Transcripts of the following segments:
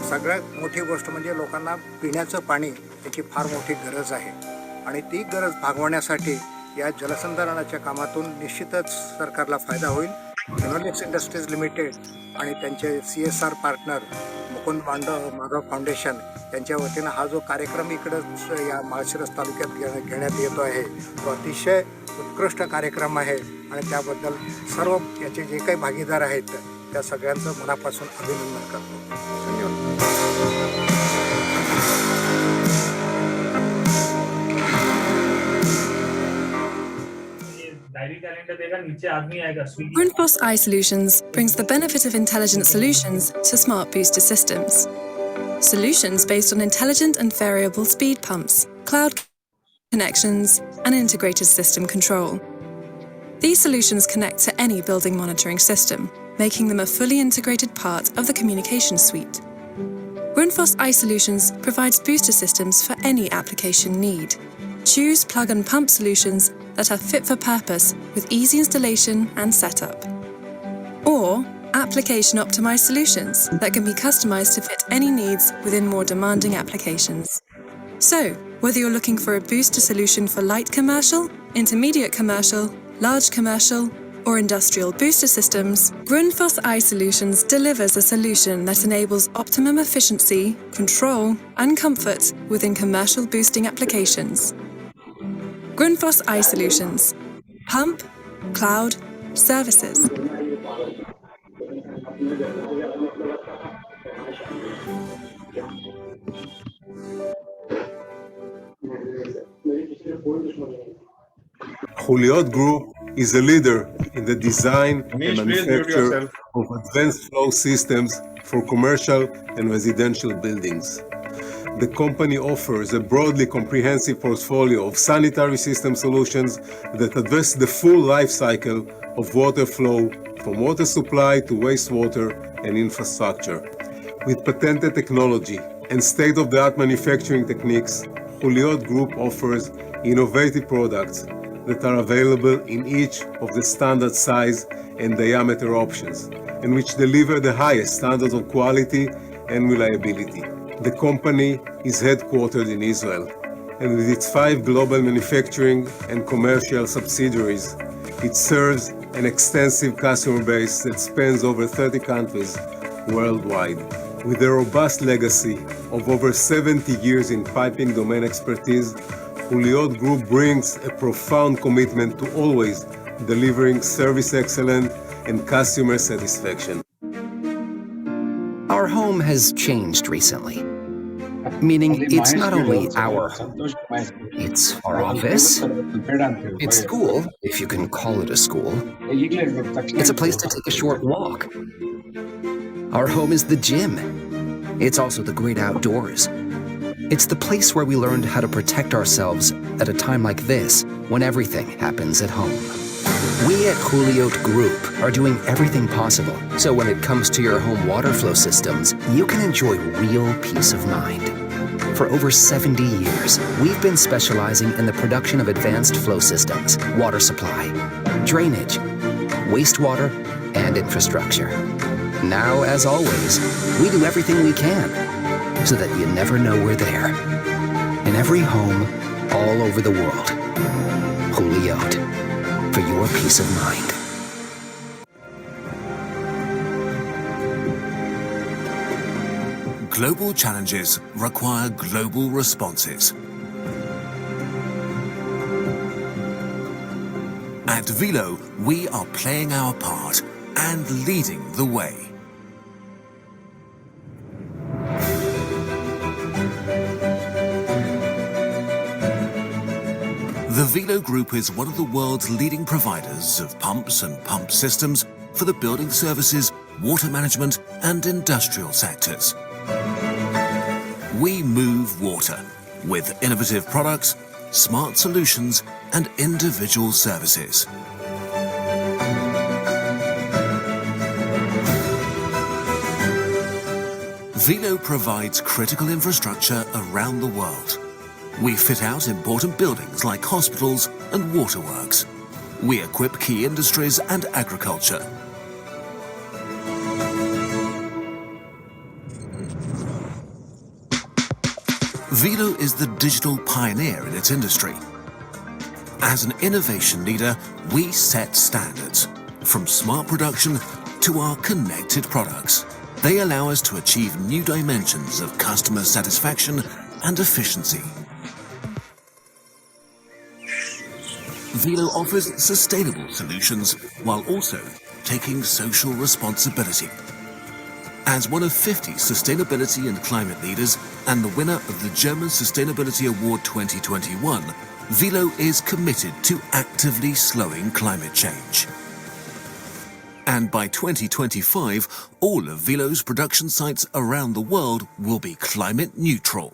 सगळ्यात मोठी गोष्ट म्हणजे लोकांना पिण्याचं पाणी याची फार मोठी गरज आहे आणि ती गरज भागवण्यासाठी या जलसंधारणाच्या कामातून निश्चितच सरकारला फायदा होईल. फिनोलेक्स इंडस्ट्रीज लिमिटेड आणि त्यांचे CSR partner Mukund Madhav foundation यांच्या वतीनं हा जो कार्यक्रम इकडंच या माळशिरस तालुक्यात घेण्यात येतो आहे तो अतिशय उत्कृष्ट कार्यक्रम आहे आणि त्याबद्दल सर्व याचे जे काही भागीदार आहेत त्या सगळ्यांचं मनापासून अभिनंदन करतो. धन्यवाद. Grundfos iSolutions brings the benefit of intelligent solutions to smart booster systems. Solutions based on intelligent and variable speed pumps, cloud connections, and integrated system control. These solutions connect to any building monitoring system, making them a fully integrated part of the communication suite. Grundfos iSolutions provides booster systems for any application need. Choose plug and pump solutions that are fit for purpose with easy installation and setup. Or application optimized solutions that can be customized to fit any needs within more demanding applications. So, whether you're looking for a booster solution for light commercial, intermediate commercial, large commercial, or industrial booster systems, Grundfos iSolutions delivers a solution that enables optimum efficiency, control, and comfort within commercial boosting applications. Grundfos iSolutions. Pump, cloud, services. Udyog Group is a leader in the design and manufacture of advanced flow systems for commercial and residential buildings. The company offers a broadly comprehensive portfolio of sanitary system solutions that address the full life cycle of water flow, from water supply to wastewater and infrastructure. With patented technology and state-of-the-art manufacturing techniques, Udyog Group offers innovative products that are available in each of the standard size and diameter options, and which deliver the highest standards of quality and reliability. The company is headquartered in Israel, and with its 5 global manufacturing and commercial subsidiaries, it serves an extensive customer base that spans over 30 countries worldwide. With a robust legacy of over 70 years in piping domain expertise, Udyog Group brings a profound commitment to always delivering service excellence and customer satisfaction. Our home has changed recently, meaning it's not only our home, it's our office, it's school, if you can call it a school, it's a place to take a short walk. Our home is the gym. It's also the great outdoors. It's the place where we learned how to protect ourselves at a time like this, when everything happens at home. We at Udyog Group are doing everything possible, so when it comes to your home water flow systems, you can enjoy real peace of mind. For over 70 years, we've been specializing in the production of advanced flow systems, water supply, drainage, wastewater, and infrastructure. Now, as always, we do everything we can, so that you never know we're there. In every home, all over the world. Udyog, for your peace of mind. Global challenges require global responses. At Velo, we are playing our part and leading the way. The Velo Group is one of the world's leading providers of pumps and pump systems for the building services, water management, and industrial sectors. We move water with innovative products, smart solutions, and individual services. Velo provides critical infrastructure around the world. We fit out important buildings like hospitals and waterworks. We equip key industries and agriculture. Velo is the digital pioneer in its industry. As an innovation leader, we set standards, from smart production to our connected products. They allow us to achieve new dimensions of customer satisfaction and efficiency. Velo offers sustainable solutions while also taking social responsibility. As one of 50 sustainability and climate leaders and the winner of the German Sustainability Award 2021, Velo is committed to actively slowing climate change. And by 2025, all of Velo's production sites around the world will be climate neutral.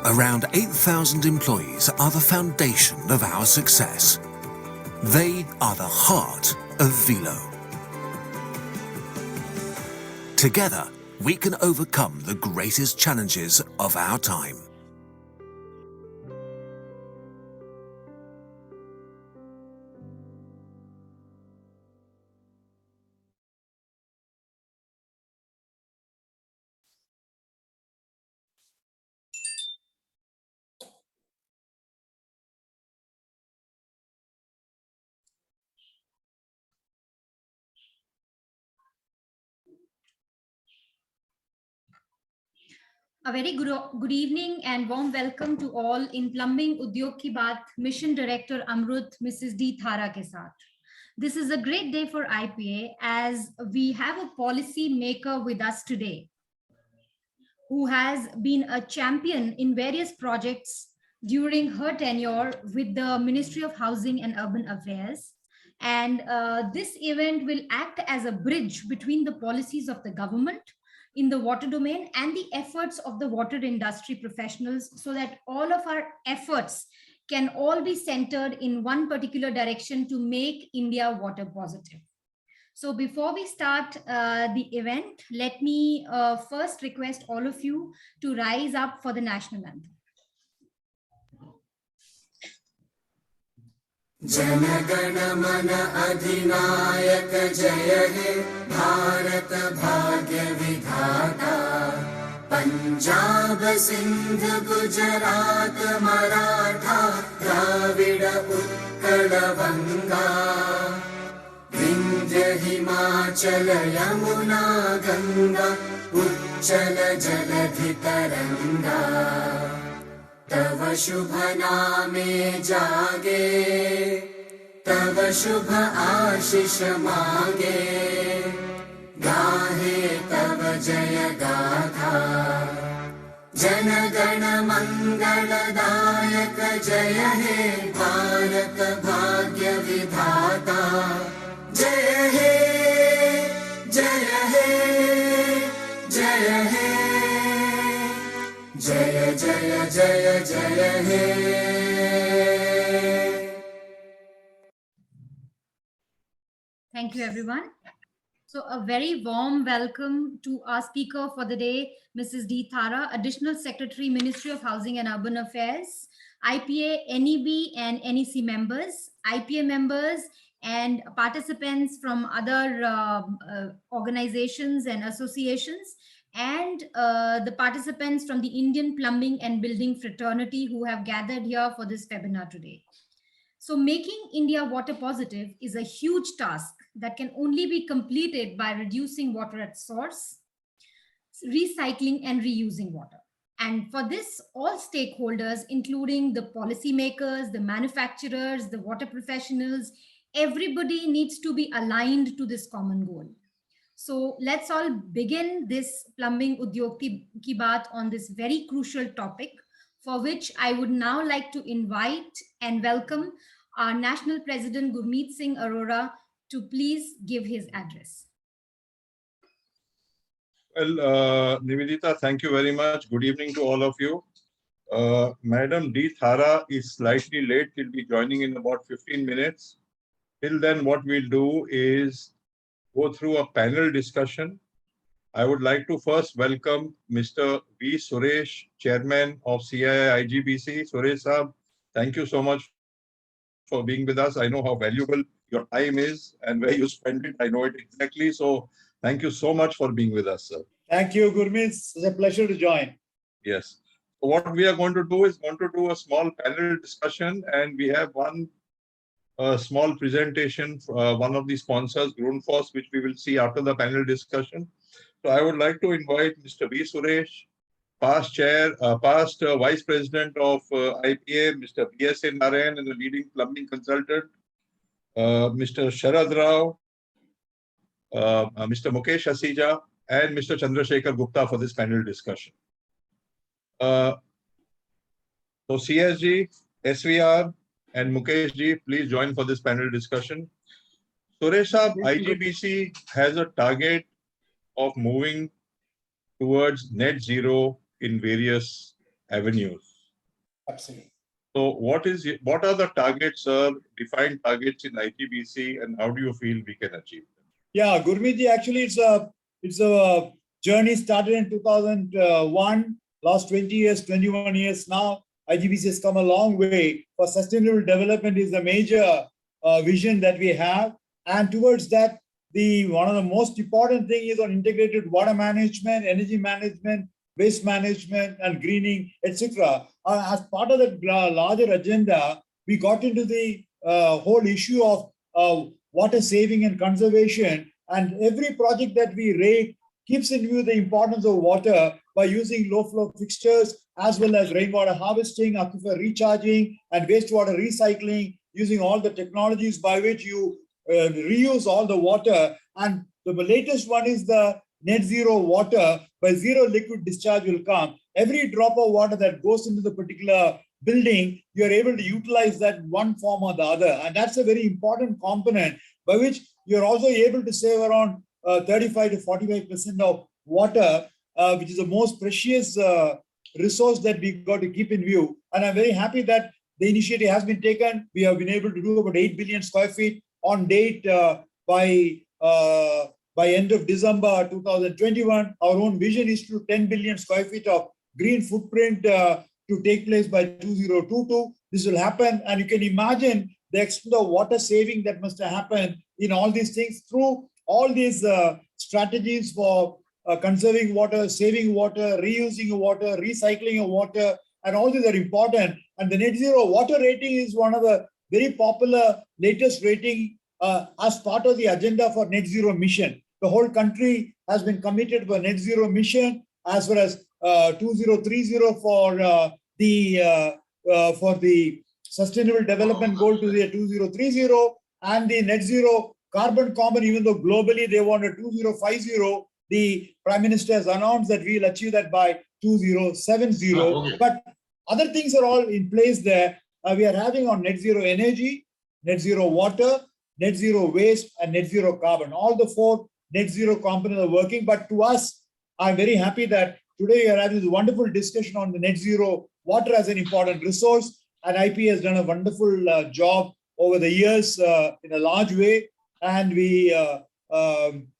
Around 8,000 employees are the foundation of our success. They are the heart of Velo. Together, we can overcome the greatest challenges of our time. A very good evening and warm welcome to all in Plumbing Udyog Ki Baat Mission Director AMRUT, Mrs. D. Thara ke saath. This is a great day for IPA as we have a policy maker with us today who has been a champion in various projects during her tenure with the Ministry of Housing and Urban Affairs. And this event will act as a bridge between the policies of the government in the water domain and the efforts of the water industry professionals so that all of our efforts can all be centered in one particular direction to make India water positive. So before we start the event, let me first request all of you to rise up for the national anthem. जनगण मन अधिनायक जय हे भारत भाग्य विधाता पंजाब सिंध गुजरात मराठा द्राविड उत्कल गंगा विंध्य हिमाचल यमुना गंगा उच्चल जलधि तरंगा तव शुभ नामे जागे तव शुभ आशीष मांगे गाहे तव जय गाथा जन गण मंगलदायक जय हे भारत भाग्य विधाता जय हे जय हे जय हे जय जय जय जय हे Thank you, everyone. So a very warm welcome to our speaker for the day, Mrs. D. Thara, Additional Secretary, Ministry of Housing and Urban Affairs, IPA, NEB and NEC members, IPA members and participants from other organizations and associations, and the participants from the Indian Plumbing and Building Fraternity who have gathered here for this webinar today. So making India water positive is a huge task that can only be completed by reducing water at source, recycling and reusing water. And for this, all stakeholders, including the policymakers, the manufacturers, the water professionals, everybody needs to be aligned to this common goal. So let's all begin this Plumbing Udyog Ki Baat on this very crucial topic, for which I would now like to invite and welcome our National President Gurmeet Singh Arora to please give his address. Well, Nivedita, thank you very much. Good evening to all of you. Madam D. Thara is slightly late. She'll be joining in about 15 minutes. Till then, what we'll do is go through a panel discussion. I would like to first welcome Mr. V. Suresh, Chairman of CII IGBC. Suresh Saab, thank you so much for being with us. I know how valuable your time is and where you spend it. I know it exactly. So thank you so much for being with us, sir. Thank you, Gurmeet. It's a pleasure to join. Yes. So what we are going to do is a small panel discussion, and we have one small presentation, one of the sponsors, Grundfos, which we will see after the panel discussion. So I would like to invite Mr. V. Suresh past Vice President of IPA, Mr. B.S. Narayan, and a leading plumbing consultant, Mr. Sharad Rao, Mr. Mukesh Asija, and Mr. Chandrasekhar Gupta for this panel discussion. So CSG, SVR, and Mukesh ji, please join for this panel discussion. Suresh Saab, IGBC has a target of moving towards net zero in various avenues. Absolutely. So what are the targets, sir, defined targets in IGBC, and how do you feel we can achieve them? Yeah, Gurmeet, actually it's a journey started in 2001, last 20 years, 21 years now. IGBC has come a long way. For sustainable development is the major vision that we have. And towards that, one of the most important thing is on integrated water management, energy management, waste management, and greening, etc. As part of the larger agenda, we got into the whole issue of water saving and conservation. And every project that we rate keeps in view the importance of water by using low flow fixtures as well as rainwater harvesting, aquifer recharging, and wastewater recycling, using all the technologies by which you reuse all the water. And the latest one is the net zero water, by zero liquid discharge will come. Every drop of water that goes into the particular building, you are able to utilize that in one form or the other. And that's a very important component by which you're also able to save around 35 to 45% of water, which is the most precious resource that we've got to keep in view. And I'm very happy that the initiative has been taken. We have been able to do about 8 billion square feet on date by end of December 2021. Our own vision is to 10 billion square feet of green footprint to take place by 2022. This will happen, and you can imagine the extent of water saving that must happen in all these things through all these strategies for conserving water, saving water, reusing water, recycling of water, and all these are important. And the net zero water rating is one of the very popular latest rating as part of the agenda for net zero mission. The whole country has been committed to a net zero mission as well as 2030 for the sustainable development goal to the 2030, and the net zero carbon common, even though globally they want a 2050, the Prime Minister has announced that we'll achieve that by 2070. Okay. But other things are all in place there. We are having on net zero energy, net zero water, net zero waste, and net zero carbon. All the four net zero components are working. But to us, I'm very happy that today we are having this wonderful discussion on the net zero water as an important resource. And IP has done a wonderful job over the years in a large way. And we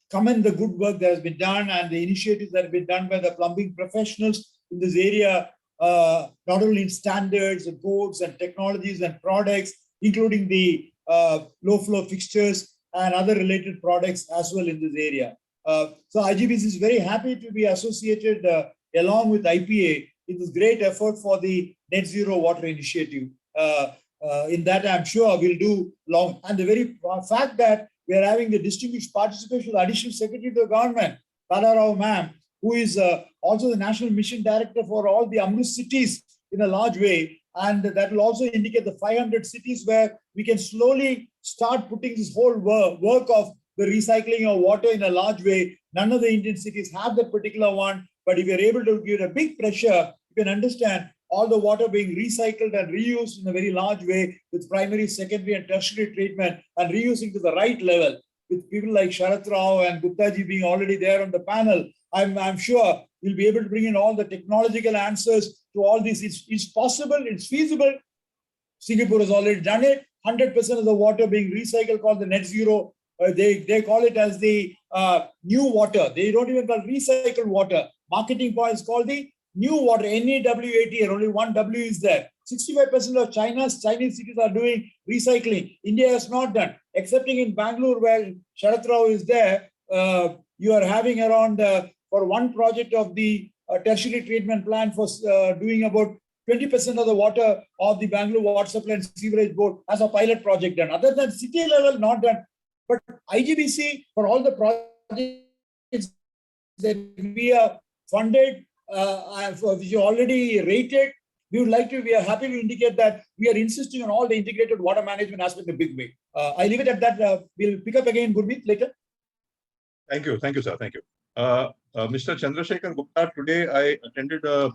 commend the good work that has been done and the initiatives that have been done by the plumbing professionals in this area, not only in standards and codes and technologies and products, including the low flow fixtures and other related products as well in this area. So IGBC is very happy to be associated along with IPA in this great effort for the net zero water initiative. In that, I'm sure we'll do long. And the very fact that we are having the distinguished participation of the Additional Secretary to the Government, Thara Rao ma'am, who is also the National Mission Director for all the AMRUT cities in a large way. And that will also indicate the 500 cities where we can slowly start putting this whole work of the recycling of water in a large way. None of the Indian cities have that particular one, but if you're able to give it a big pressure, you can understand all the water being recycled and reused in a very large way with primary, secondary, and tertiary treatment, and reusing to the right level. With people like Sharad Rao and Gupta ji being already there on the panel, I'm sure we'll be able to bring in all the technological answers to all this. It's possible, it's feasible. Singapore has already done it. 100% of the water being recycled, called the net zero. They call it as the new water. They don't even call recycled water. Marketing points called the new water, NEWAT, and only one W is there. 65% of Chinese cities are doing recycling. India has not done, excepting in Bangalore where Sharad Rao is there. You are having around, for one project of the tertiary treatment plant for doing about 20% of the water of the Bangalore Water Supply and Sewerage Board as a pilot project done. Other than city level, not done. But IGBC, for all the projects that we are funded which you already rated. We are happy to indicate that we are insisting on all the integrated water management aspect in a big way. I leave it at that. We'll pick up again, Gurmeet, later. Thank you, sir. Thank you. Mr. Chandrasekhar Gupta, today I attended a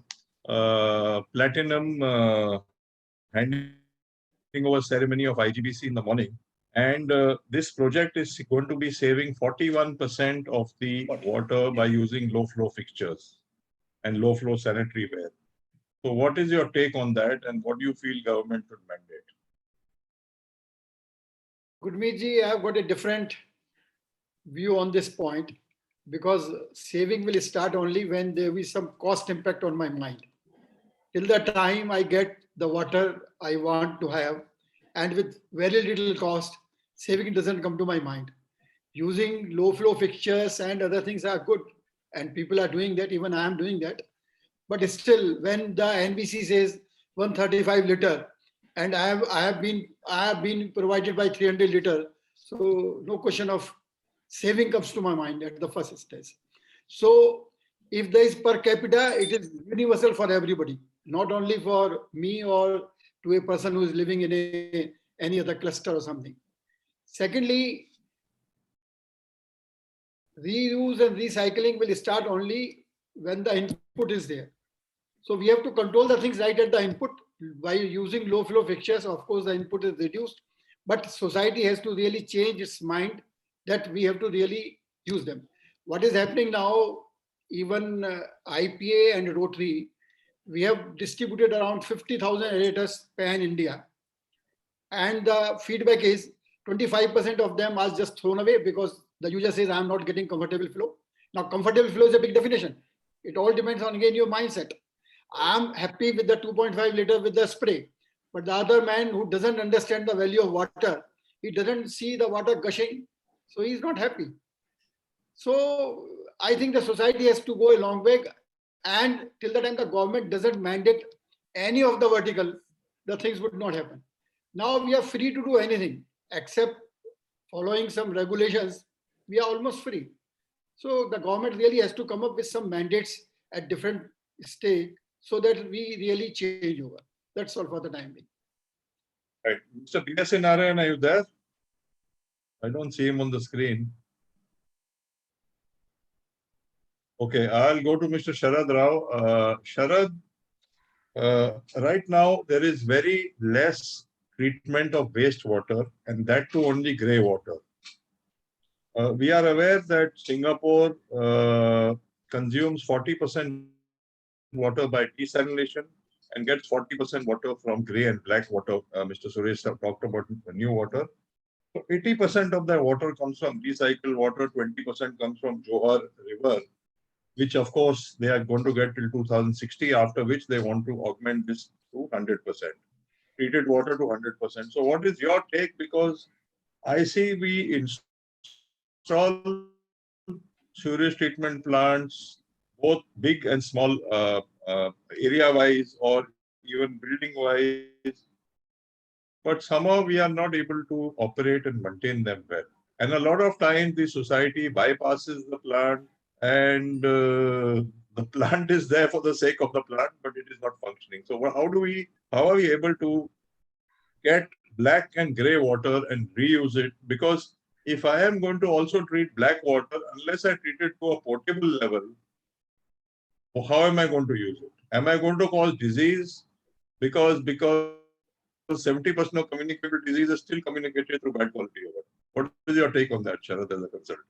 platinum handing over ceremony of IGBC in the morning. And this project is going to be saving 41% of the water by using low flow fixtures and low flow sanitary ware. So what is your take on that, and what do you feel government should mandate? Gurmeet ji, I have got a different view on this point, because saving will start only when there will be some cost impact on my mind. Till the time I get the water I want to have, and with very little cost, saving doesn't come to my mind. Using low flow fixtures and other things are good, and people are doing that, even I am doing that. But still, when the NBC says 135 liter, and I have been provided by 300 liter, so no question of saving comes to my mind at the first stage. So if there is per capita, it is universal for everybody, not only for me or to a person who is living in any other cluster or something. Secondly, reuse and recycling will start only when the input is there. So we have to control the things right at the input. By using low flow fixtures, of course, the input is reduced, but society has to really change its mind that we have to really use them. What is happening now, even IPA and Rotary, we have distributed around 50,000 aerators pan India. And the feedback is 25% of them are just thrown away because the user says, I'm not getting comfortable flow. Now, comfortable flow is a big definition. It all depends on, again, your mindset. I'm happy with the 2.5 liter with the spray, but the other man who doesn't understand the value of water, he doesn't see the water gushing, so he's not happy. So I think the society has to go a long way, and till the time the government doesn't mandate any of the vertical, the things would not happen. Now we are free to do anything except following some regulations. We are almost free. So the government really has to come up with some mandates at different stage so that we really change over. That's all for the time being. Right. Mr. B.S. Narayan, are you there? I don't see him on the screen. Okay, I'll go to Mr. Sharad Rao. Sharad, right now there is very less treatment of wastewater, and that too only grey water. We are aware that Singapore consumes 40% water by desalination and gets 40% water from grey and black water. Mr. Suresh talked about the new water. So 80% of that water comes from recycled water, 20% comes from Johar River, which of course they are going to get till 2060, after which they want to augment this to 100%. Treated water to 100%. So what is your take? Because I see we install sewage treatment plants, both big and small, area-wise or even building-wise, but somehow we are not able to operate and maintain them well. And a lot of times the society bypasses the plant, and the plant is there for the sake of the plant, but it is not functioning. So how are we able to get black and grey water and reuse it? Because if I am going to also treat black water, unless I treat it to a potable level, how am I going to use it? Am I going to cause disease? Because 70% of communicable disease is still communicated through bad quality water. What is your take on that, Sharad, as a consultant?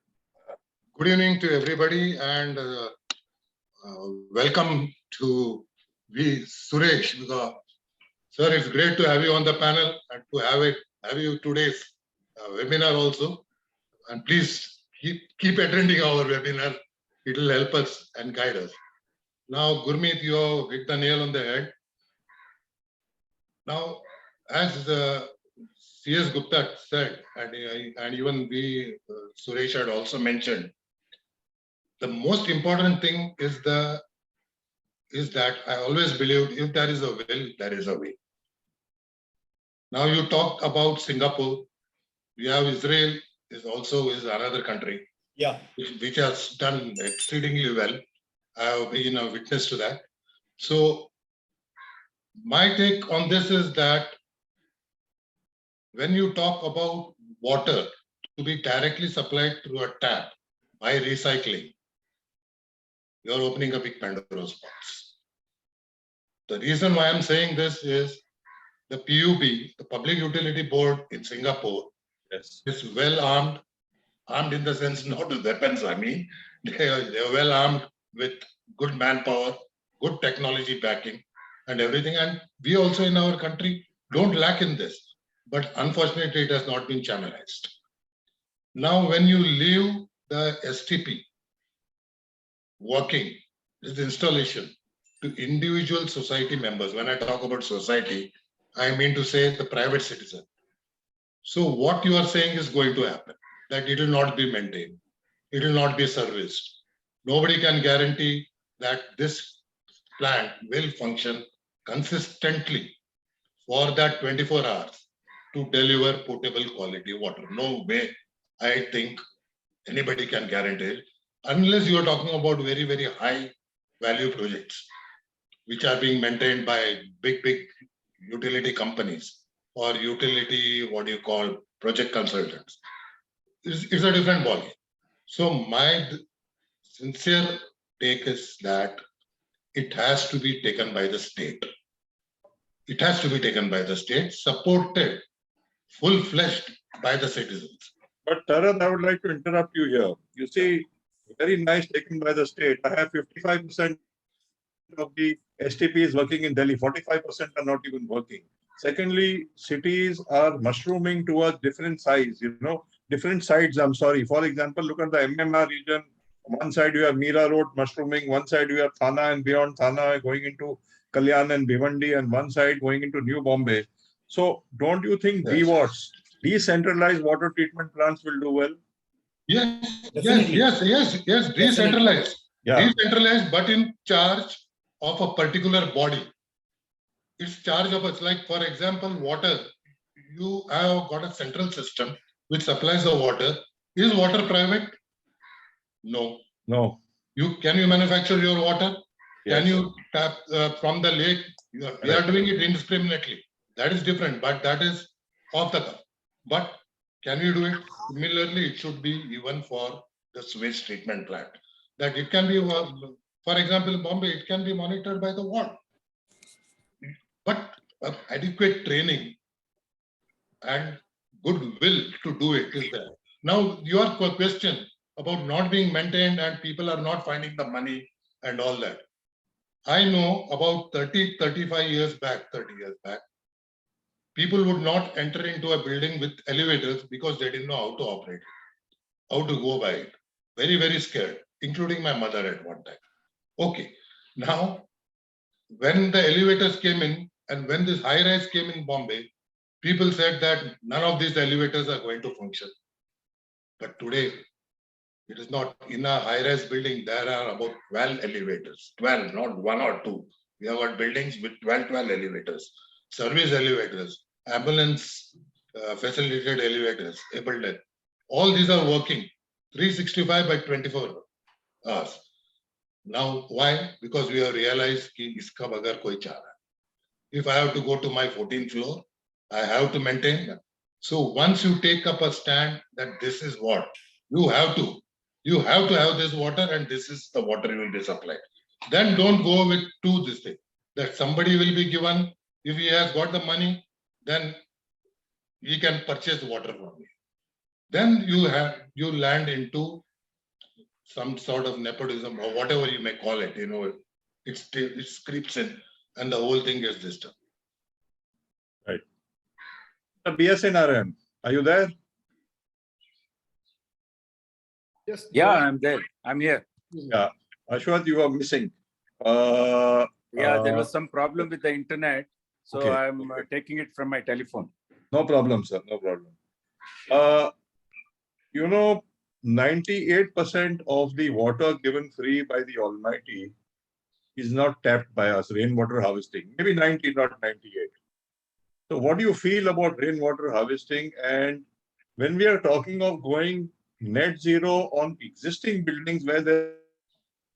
Good evening to everybody, and welcome to Suresh. Sir, it's great to have you on the panel and to have you today's webinar also. And please keep attending our webinar. It will help us and guide us. Now, Gurmeet, you have hit the nail on the head. Now, as C.S. Gupta said, and even Suresh had also mentioned, the most important thing is that I always believed if there is a will, there is a way. Now you talked about Singapore. We have Israel is another country, yeah, which has done exceedingly well. I have been a witness to that. So my take on this is that when you talk about water to be directly supplied through a tap by recycling, you're opening a big Pandora's box. The reason why I'm saying this is the PUB, the Public Utility Board in Singapore, Yes. is well armed in the sense not with weapons, I mean, they're well armed with good manpower, good technology backing and everything. And we also in our country don't lack in this, but unfortunately it has not been channelized. Now, when you leave the STP working, this installation to individual society members, when I talk about society, I mean to say the private citizen. So what you are saying is going to happen, that it will not be maintained. It will not be serviced. Nobody can guarantee that this plant will function consistently for that 24 hours to deliver potable quality water. No way, I think anybody can guarantee it, unless you are talking about very, very high value projects, which are being maintained by big utility companies or utility, what do you call, project consultants. It's a different ballgame. So my sincere take is that it has to be taken by the state. It has to be taken by the state, supported, full-fledged by the citizens. But Thara, I would like to interrupt you here. You see, very nice taken by the state. I have 55% of the STP is working in Delhi. 45% are not even working. Secondly, cities are mushrooming towards different sides, different sides, I'm sorry. For example, look at the MMR region. One side you have Mira Road mushrooming, one side you have Thana and beyond Thana going into Kalyan and Bhiwandi, and one side going into New Bombay. So don't you think DWATs, decentralized water treatment plants, will do well? Yes, Definitely. yes, decentralized. Yeah. Decentralized, but in charge of a particular body. It's charge of us, like for example, water. You have got a central system which supplies the water. Is water private? No. No. Can you manufacture your water? Yes. Can you tap from the lake? We are doing it indiscriminately. That is different, but that is off the cuff. But can you do it? Similarly, it should be even for the sewage treatment plant. That it can be, for example, in Bombay, it can be monitored by the ward. But adequate training and goodwill to do it is there. Now, your question about not being maintained and people are not finding the money and all that. I know about 30 years back, people would not enter into a building with elevators because they didn't know how to operate it, how to go by it. Very, very scared, including my mother at one time. Okay, now, when the elevators came in and when this high rise came in Bombay, people said that none of these elevators are going to function. But today, it is not. In a high-rise building, there are about 12 elevators. 12, not 1 or 2. We have got buildings with 12 elevators. Service elevators, ambulance facilitated elevators, able to. All these are working 365 by 24 hours. Now, why? Because we have realized कि इसका बगैर कोई चारा. If I have to go to my 14th floor, I have to maintain that. So once you take up a stand that this is what you have to have this water and this is the water you will be supplied. Then don't go with this thing that somebody will be given. If he has got the money, then he can purchase water from you. Then you land into some sort of nepotism or whatever you may call it. It creeps in and the whole thing gets disturbed. Right. BSNRM, are you there? Yes. Yeah, I'm there. I'm here. Yeah. Ashwath, you are missing. There was some problem with the internet. So Okay. I'm taking it from my telephone. No problem, sir. No problem. 98% of the water given free by the Almighty is not tapped by us, rainwater harvesting. Maybe 90, not 98. So what do you feel about rainwater harvesting? And when we are talking of going net zero on existing buildings where there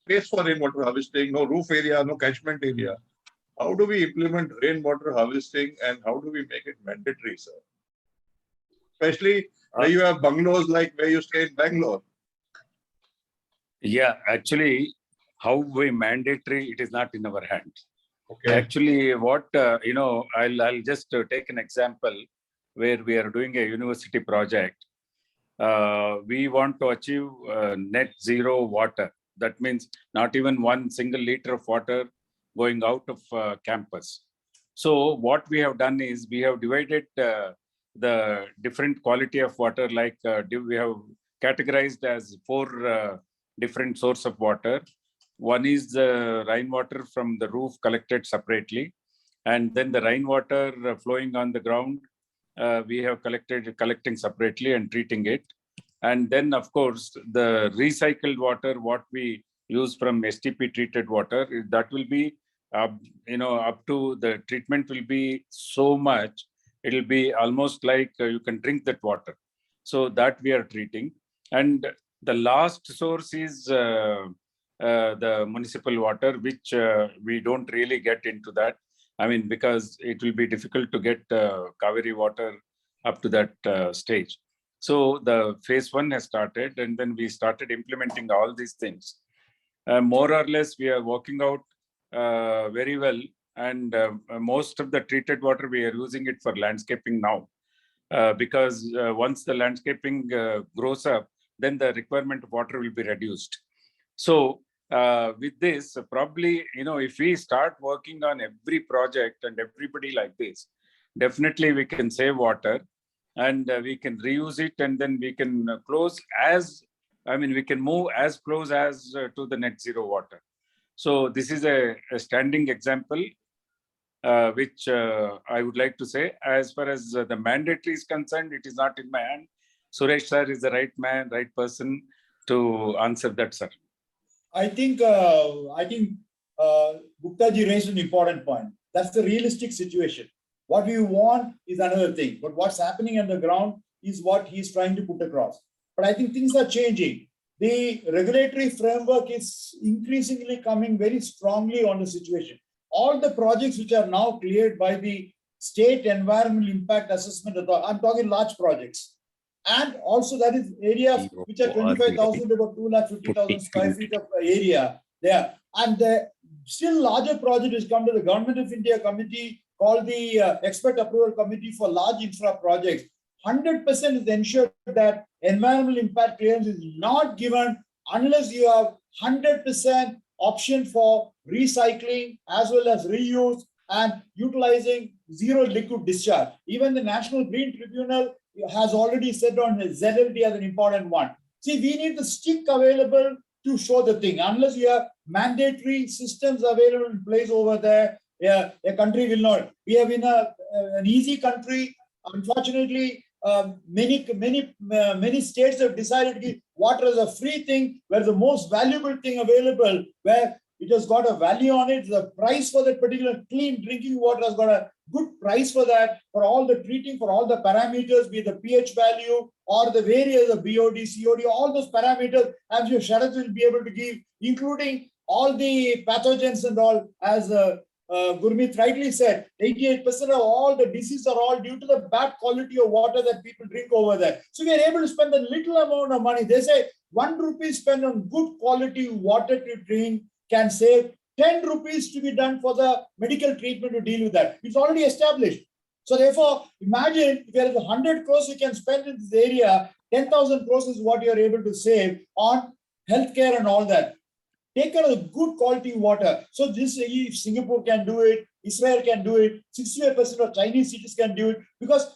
space for rainwater harvesting, no roof area, no catchment area. How do we implement rainwater harvesting and how do we make it mandatory, sir? Especially where you have bungalows like where you stay in Bangalore. Yeah, actually, how we mandatory, it is not in our hand. Okay. Actually, what, I'll just take an example where we are doing a university project. We want to achieve net zero water. That means not even one single liter of water going out of campus. So what we have done is we have divided the different quality of water, like we have categorized as 4 different source of water. One is the rainwater from the roof collected separately, and then the rainwater flowing on the ground, we have collecting separately and treating it. And then, of course, the recycled water, what we use from STP treated water, that will be, up to the treatment will be so much, it will be almost like you can drink that water. So that we are treating. And the last source is the municipal water, which we don't really get into that. I mean, because it will be difficult to get Kaveri water up to that stage. So the phase 1 has started, and then we started implementing all these things. More or less, we are working out very well. And most of the treated water, we are using it for landscaping now. Because once the landscaping grows up, then the requirement of water will be reduced. So with this, probably, if we start working on every project and everybody like this, definitely we can save water and we can reuse it, and then we can we can move as close as to the net zero water. So this is a standing example, which I would like to say. As far as the mandatory is concerned, it is not in my hand. Suresh sir is the right man, right person to answer that, sir. I think Gupta ji raised an important point. That's the realistic situation. What we want is another thing, but what's happening on the ground is what he's trying to put across. But I think things are changing. The regulatory framework is increasingly coming very strongly on the situation. All the projects which are now cleared by the State Environmental Impact Assessment Authority, I'm talking large projects. And also that is areas which are 25,000 to about 250,000 square feet of area there. And the still larger project has come to the Government of India committee called the Expert Approval Committee for Large Infra Projects. 100% is ensured that environmental impact clearance is not given unless you have 100% option for recycling as well as reuse and utilizing zero liquid discharge. Even the National Green Tribunal has already said on ZLD as an important one. See, we need the stick available to show the thing. Unless you have mandatory systems available in place over there, a country will not. We have been an easy country. Unfortunately, many states have decided to give water as a free thing, where the most valuable thing available, where it has got a value on it. The price for that particular clean drinking water has got a good price for that, for all the treating, for all the parameters, be the pH value or the various of BOD, COD, all those parameters, I'm sure Sharath will be able to give, including all the pathogens and all, as Gurmeet rightly said, 88% of all the diseases are all due to the bad quality of water that people drink over there. So we are able to spend a little amount of money. They say 1 rupee spent on good quality water to drink can save 10 rupees to be done for the medical treatment to deal with that. It's already established. So therefore, imagine if there is 100 crores you can spend in this area, 10,000 crores is what you're able to save on healthcare and all that. Take care of the good quality water. So this, if Singapore can do it, Israel can do it, 65% of Chinese cities can do it, because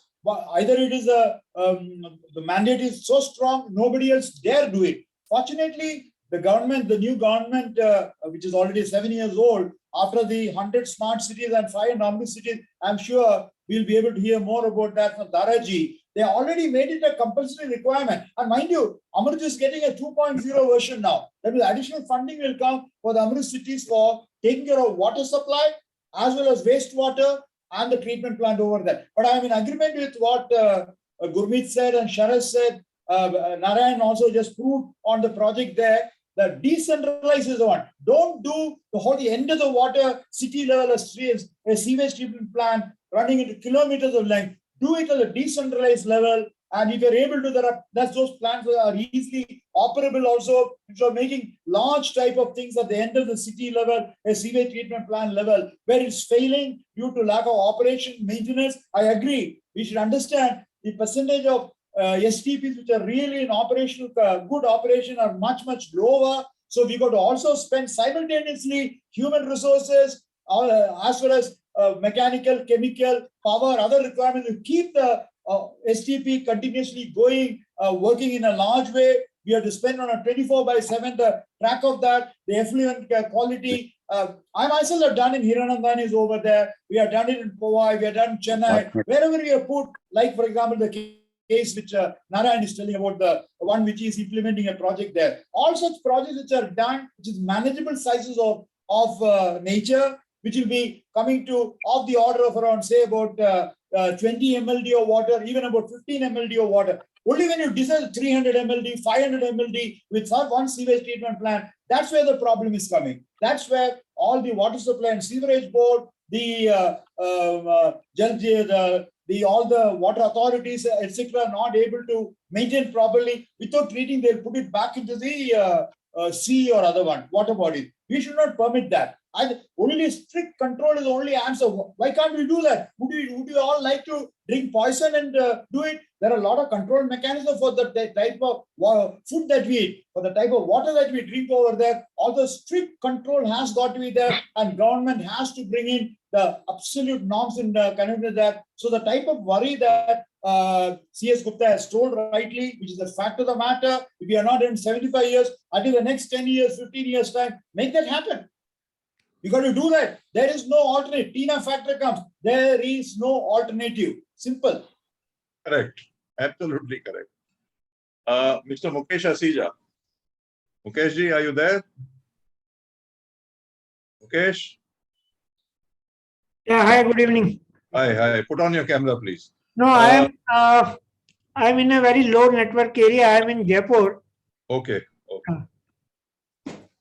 either it is the mandate is so strong, nobody else dare do it. Fortunately, the government, the new government, which is already 7 years old, after the 100 smart cities and 5 AMRUT cities, I'm sure we'll be able to hear more about that from Thara ji. They already made it a compulsory requirement. And mind you, AMRUT is getting a 2.0 version now. That means additional funding will come for the AMRUT cities for taking care of water supply, as well as wastewater and the treatment plant over there. But I'm in agreement with what Gurmeet said and Sharath said. Narayan also just proved on the project there. The decentralized is the one. Don't do the whole the end of the water city level of streams, a sewage treatment plant running into kilometers of length. Do it at a decentralized level. And if you're able to, those plants are easily operable also, which are making large type of things at the end of the city level, a sewage treatment plant level, where it's failing due to lack of operation, maintenance. I agree. We should understand the percentage of STPs which are really in operational, good operation are much, much lower. So we got to also spend simultaneously human resources as well as mechanical, chemical, power, other requirements to keep the STP continuously going, working in a large way. We have to spend on a 24/7 track of that, the effluent quality. I myself have done in Hiranandani is over there. We have done it in Powai, we have done in Chennai. Wherever we have put, like for example, the case which Narayan is telling about, the one which is implementing a project there. All such projects which are done, which is manageable sizes of nature, which will be coming to of the order of around, say, about 20 mld of water, even about 15 mld of water. Only when you design 300 mld, 500 mld with one sewage treatment plant, that's where the problem is coming. That's where all the water supply and sewerage board, all the water authorities, etc., not able to maintain properly. Without treating, they'll put it back into the sea or other one, water body. We should not permit that. And only strict control is the only answer. Why can't we do that? Would you all like to drink poison and do it? There are a lot of control mechanisms for the type of food that we eat, for the type of water that we drink over there. All the strict control has got to be there, and government has to bring in the absolute norms in connected with that. So the type of worry that C.S. Gupta has told rightly, which is the fact of the matter, if we are not in 75 years, until the next 10 years, 15 years time, make that happen. You got to do that. There is no alternate. TINA factor comes. There is no alternative. Simple. Correct. Absolutely correct. Mr. Mukesh Asija. Mukesh ji, are you there? Mukesh? Yeah, hi, good evening. Hi. Put on your camera, please. No, I'm in a very low network area. I'm in Jaipur. Okay.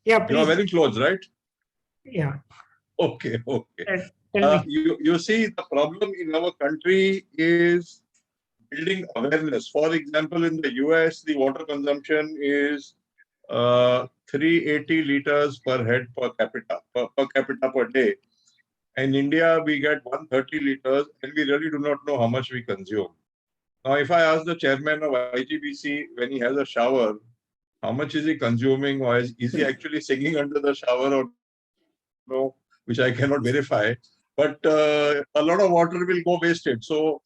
Yeah, please. You are very close, right? Yeah. Okay. Tell me. You see, the problem in our country is building awareness. For example, in the US, the water consumption is 380 liters per head per capita per day. In India, we get 130 liters, and we really do not know how much we consume. Now, if I ask the chairman of IGBC when he has a shower, how much is he consuming, or is he actually singing under the shower or no, which I cannot verify. But a lot of water will go wasted. So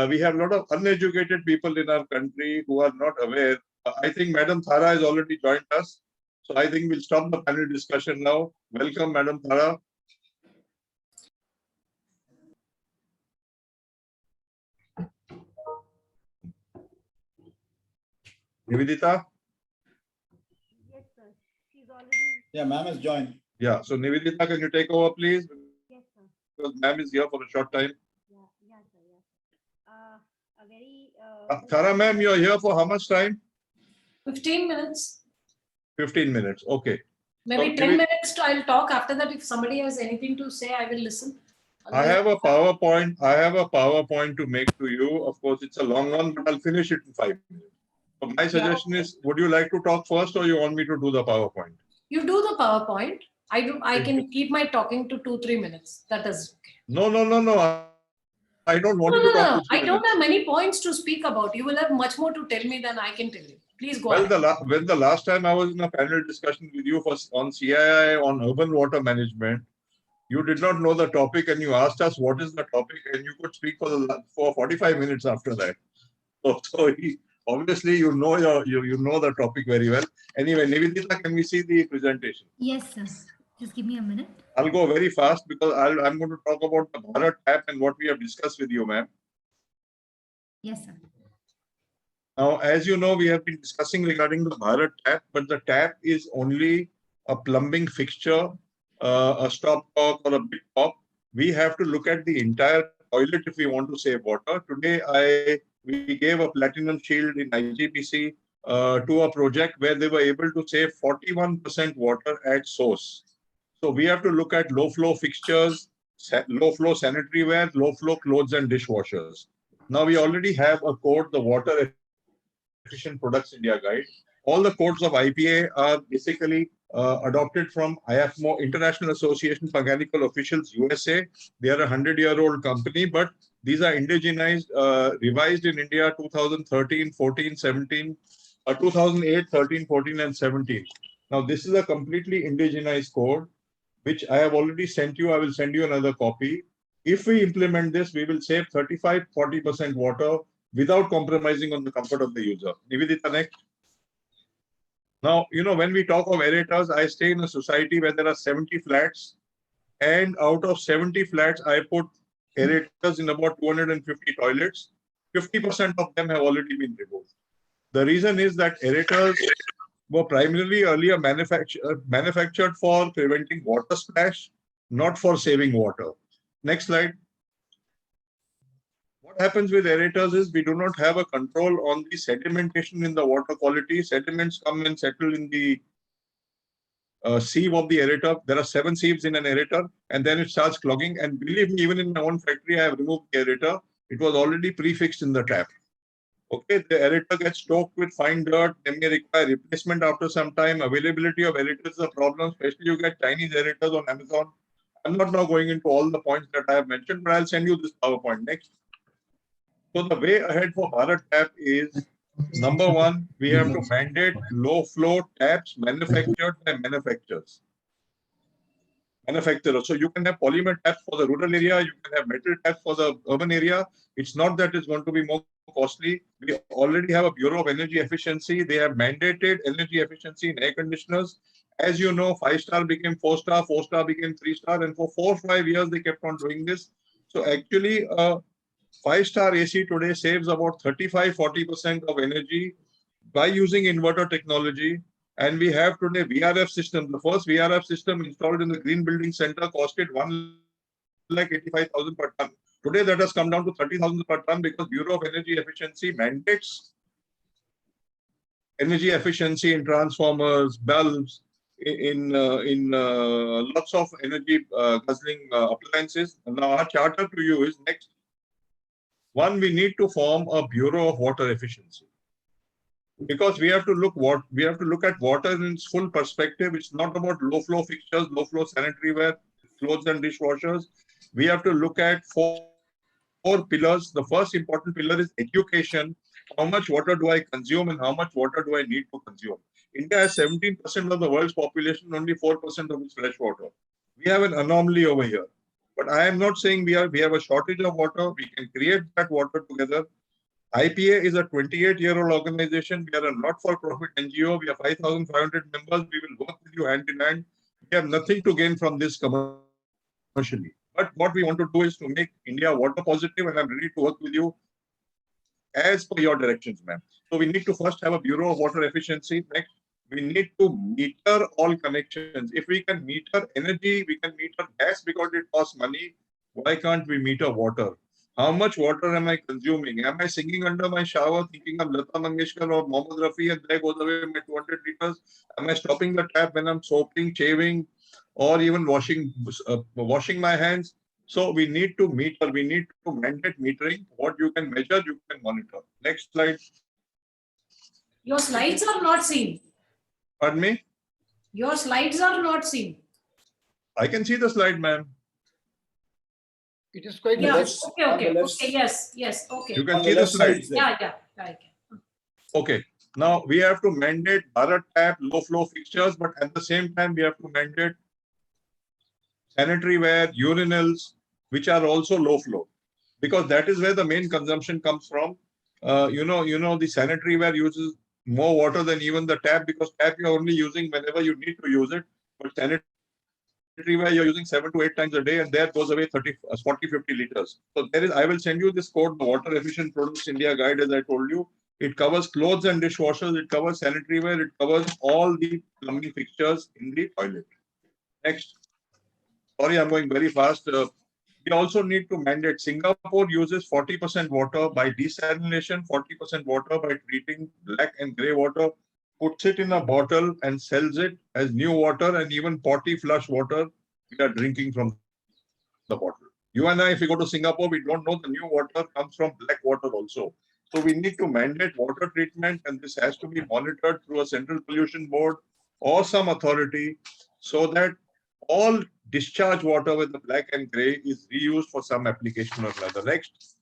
we have a lot of uneducated people in our country who are not aware. I think Madam Thara has already joined us. So I think we'll stop the panel discussion now. Welcome, Madam Thara. Nivedita? Yes, sir. She's already. Yeah, ma'am has joined. Yeah, so Nivedita, can you take over, please? Yes, sir. Because ma'am is here for a short time. Yeah, sir. A very. Thara, ma'am, you're here for how much time? 15 minutes. 15 minutes. Okay. Maybe 10 minutes I'll talk. After that, if somebody has anything to say, I will listen. I have a PowerPoint to make to you. Of course, it's a long one, but I'll finish it in 5 minutes. So my suggestion is, would you like to talk first, or you want me to do the PowerPoint? You do the PowerPoint. I can keep my talking to 2-3 minutes. That is okay. No. I don't want you to talk. I don't have many points to speak about. You will have much more to tell me than I can tell you. Please go ahead. When the last time I was in a panel discussion with you on CII on urban water management, you did not know the topic and you asked us what is the topic, and you could speak for 45 minutes after that. So obviously you know the topic very well. Anyway, Nivedita, can we see the presentation? Yes, sir. Just give me a minute. I'll go very fast because I'm going to talk about the Bharat app and what we have discussed with you, ma'am. Yes, sir. Now, as you know, we have been discussing regarding the Bharat tap, but the tap is only a plumbing fixture, a stopcock or a big pop. We have to look at the entire toilet if we want to save water. Today, we gave a platinum shield in IGBC to a project where they were able to save 41% water at source. So we have to look at low flow fixtures, low flow sanitary ware, low flow clothes and dishwashers. Now we already have a code, the Water Efficient Products India Guide. All the codes of IPA are basically adopted from IFMO, International Association for Mechanical Officials, USA. They are a 100-year-old company, but these are indigenized, revised in India 2013, 14, 17, 2008, 13, 14, and 17. Now, this is a completely indigenized code, which I have already sent you. I will send you another copy. If we implement this, we will save 35-40% water without compromising on the comfort of the user. Nivedita, next. Now, when we talk of aerators, I stay in a society where there are 70 flats, and out of 70 flats, I put aerators in about 250 toilets. 50% of them have already been removed. The reason is that aerators were primarily earlier manufactured for preventing water splash, not for saving water. Next slide. What happens with aerators is we do not have a control on the sedimentation in the water quality. Sediments come and settle in the sieve of the aerator. There are 7 sieves in an aerator, and then it starts clogging. And believe me, even in my own factory, I have removed the aerator. It was already prefixed in the tap. Okay, the aerator gets stoked with fine dirt. They may require replacement after some time. Availability of aerators is a problem, especially you get Chinese aerators on Amazon. I'm not now going into all the points that I have mentioned, but I'll send you this PowerPoint next. So the way ahead for Bharat Tap is, number one, we have to mandate low flow taps manufactured by manufacturers. So you can have polymer taps for the rural area, you can have metal taps for the urban area. It's not that it's going to be more costly. We already have a Bureau of Energy Efficiency. They have mandated energy efficiency in air conditioners. As you know, 5-star became 4-star, 4-star became 3-star, and for 4 or 5 years they kept on doing this. So actually, 5-star AC today saves about 35-40% of energy by using inverter technology. And we have today VRF system. The first VRF system installed in the Green Building Center costed 1,85,000 per ton. Today that has come down to 30,000 per ton because Bureau of Energy Efficiency mandates energy efficiency in transformers, bulbs, in lots of energy guzzling appliances. Now our charter to you is next. One, we need to form a Bureau of Water Efficiency, because we have to look at water in its full perspective. It's not about low flow fixtures, low flow sanitary ware, clothes and dishwashers. We have to look at four pillars. The first important pillar is education. How much water do I consume and how much water do I need to consume? India has 17% of the world's population, only 4% of its fresh water. We have an anomaly over here. But I am not saying we have a shortage of water. We can create that water together. IPA is a 28-year-old organization. We are a not-for-profit NGO. We have 5,500 members. We will work with you hand in hand. We have nothing to gain from this commercially. But what we want to do is to make India water positive, and I'm ready to work with you as per your directions, ma'am. So we need to first have a Bureau of Water Efficiency. Next, we need to meter all connections. If we can meter energy, we can meter gas because it costs money. Why can't we meter water? How much water am I consuming? Am I singing under my shower thinking of Lata Mangeshkar or Mohammad Rafi and there goes away my 200 liters? Am I stopping the tap when I'm soaping, shaving, or even washing my hands? So we need to meter, we need to mandate metering. What you can measure, you can monitor. Next slide. Your slides are not seen. Pardon me? Your slides are not seen. I can see the slide, ma'am. It is quite yes. Okay. Yes. Okay. You can see the slide. Yeah. Okay. Now we have to mandate Bharat Tap low flow fixtures, but at the same time we have to mandate sanitary ware, urinals, which are also low flow, because that is where the main consumption comes from. The sanitary ware uses more water than even the tap, because tap you're only using whenever you need to use it, but sanitary ware you're using 7 to 8 times a day, and there goes away 40-50 liters. So I will send you this code, the Water Efficient Products India Guide, as I told you. It covers clothes and dishwashers, it covers sanitary ware, it covers all the plumbing fixtures in the toilet. Next. Sorry, I'm going very fast. we also need to mandate. Singapore uses 40% water by desalination, 40% water by treating black and gray water, puts it in a bottle and sells it as new water, and even potty flush water we are drinking from the bottle. You and I, if we go to Singapore, we don't know the new water comes from black water also. So we need to mandate water treatment, and this has to be monitored through a central pollution board or some authority, so that all discharge water with the black and gray is reused for some application or another. Next,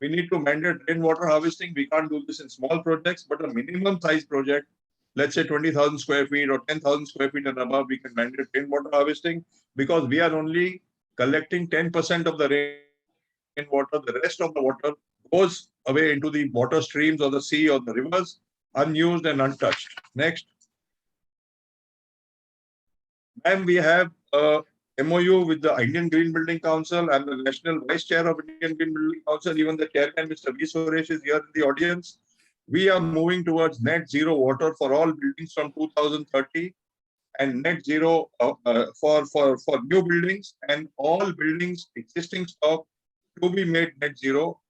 we need to mandate rainwater harvesting. We can't do this in small projects, but a minimum size project, let's say 20,000 square feet or 10,000 square feet and above, we can mandate rainwater harvesting, because we are only collecting 10% of the rainwater. The rest of the water goes away into the water streams or the sea or the rivers, unused and untouched. Next. And we have a MOU with the Indian Green Building Council and the National Vice Chair of Indian Green Building Council. Even the chairman, Mr. V. Suresh, is here in the audience. We are moving towards net zero water for all buildings from 2030, and net zero for new buildings, and all buildings existing stock to be made net zero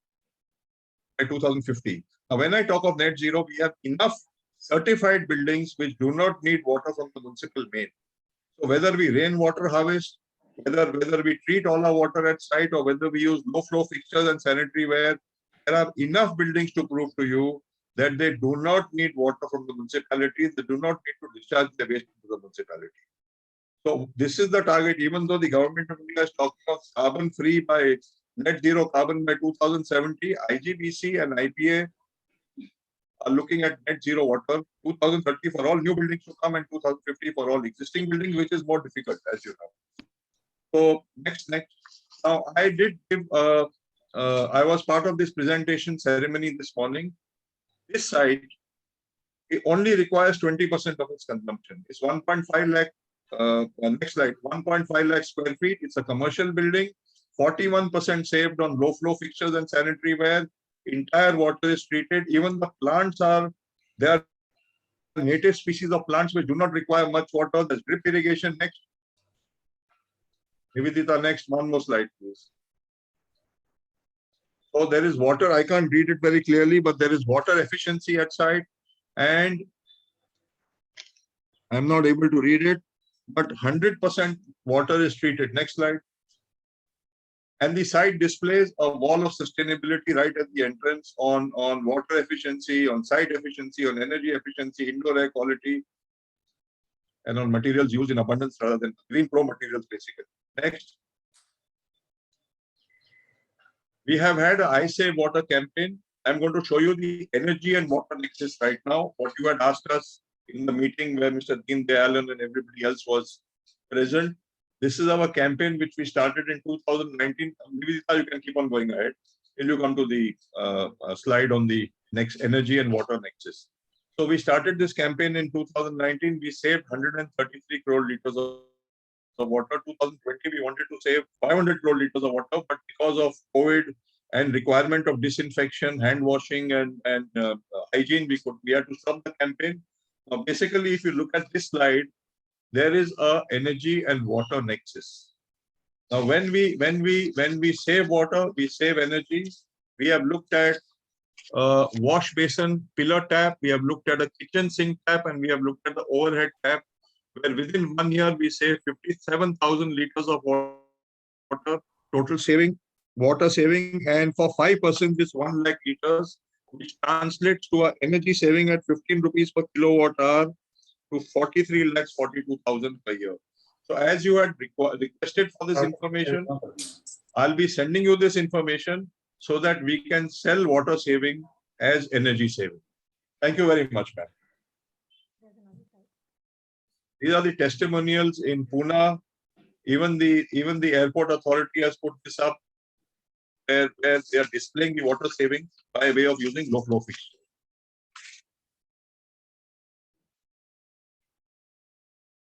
by 2050. Now, when I talk of net zero, we have enough certified buildings which do not need water from the municipal main. So whether we rainwater harvest, whether we treat all our water at site, or whether we use low flow fixtures and sanitary ware, there are enough buildings to prove to you that they do not need water from the municipalities. They do not need to discharge the waste to the municipality. So this is the target. Even though the government of India is talking of carbon free by net zero carbon by 2070, IGBC and IPA are looking at net zero water 2030 for all new buildings to come, and 2050 for all existing buildings, which is more difficult, as you know. So next. Now I did give. I was part of this presentation ceremony this morning. This site, it only requires 20% of its consumption. It's 1.5 lakh. Next slide. 1.5 lakh square feet. It's a commercial building. 41% saved on low flow fixtures and sanitary ware. Entire water is treated. Even the plants there are native species of plants which do not require much water. There's drip irrigation. Next. Nivedita, next one more slide, please. So there is water. I can't read it very clearly, but there is water efficiency at site, and I'm not able to read it, but 100% water is treated. Next slide. And the site displays a wall of sustainability right at the entrance on water efficiency, on site efficiency, on energy efficiency, indoor air quality, and on materials used in abundance rather than green pro materials, basically. Next. We have had an I Save Water campaign. I'm going to show you the energy and water nexus right now. What you had asked us in the meeting where Mr. Deen Dayalan and everybody else was present. This is our campaign which we started in 2019. You can keep on going ahead till you come to the slide on the next energy and water nexus. So we started this campaign in 2019. We saved 133 crore liters of water. 2020, we wanted to save 500 crore liters of water, but because of COVID and requirement of disinfection, hand washing, and hygiene, we had to stop the campaign. Basically, if you look at this slide, there is a energy and water nexus. Now, when we save water, we save energy. We have looked at wash basin pillar tap. We have looked at a kitchen sink tap, and we have looked at the overhead tap, where within 1 year we save 57,000 liters of water, total saving, water saving, and for 5 persons, this 1 lakh liters, which translates to an energy saving at 15 rupees per kilowatt hour to 43 lakhs 42,000 per year. So as you had requested for this information, I'll be sending you this information so that we can sell water saving as energy saving. Thank you very much, ma'am. These are the testimonials in Pune. Even the airport authority has put this up, where they are displaying the water saving by way of using low flow fixtures.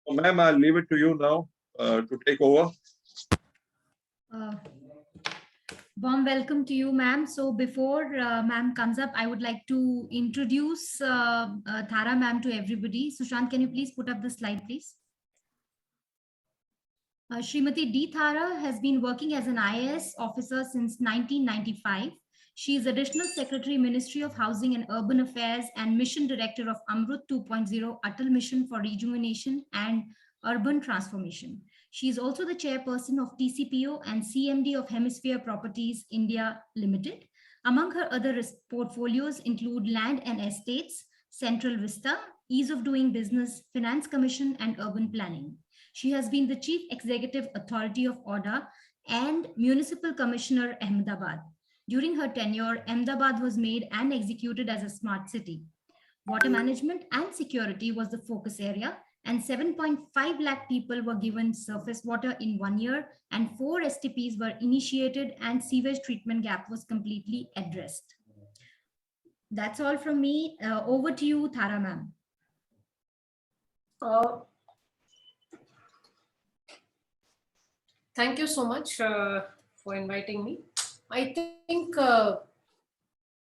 So, ma'am, I'll leave it to you now to take over. Warm welcome to you, ma'am. So before ma'am comes up, I would like to introduce Thara ma'am to everybody. Sushant, can you please put up the slide, please? Srimati D. Thara has been working as an IAS officer since 1995. She is Additional Secretary, Ministry of Housing and Urban Affairs and Mission Director of AMRUT 2.0 Atal Mission for Rejuvenation and Urban Transformation. She is also the chairperson of TCPO and CMD of Hemisphere Properties India Limited. Among her other portfolios include Land and Estates, Central Vista, Ease of Doing Business, Finance Commission, and Urban Planning. She has been the Chief Executive Authority of ODA and Municipal Commissioner Ahmedabad. During her tenure, Ahmedabad was made and executed as a smart city. Water management and security was the focus area, and 7.5 lakh people were given surface water in 1 year, and 4 STPs were initiated, and sewage treatment gap was completely addressed. That's all from me. Over to you, Thara ma'am. Thank you so much for inviting me. I think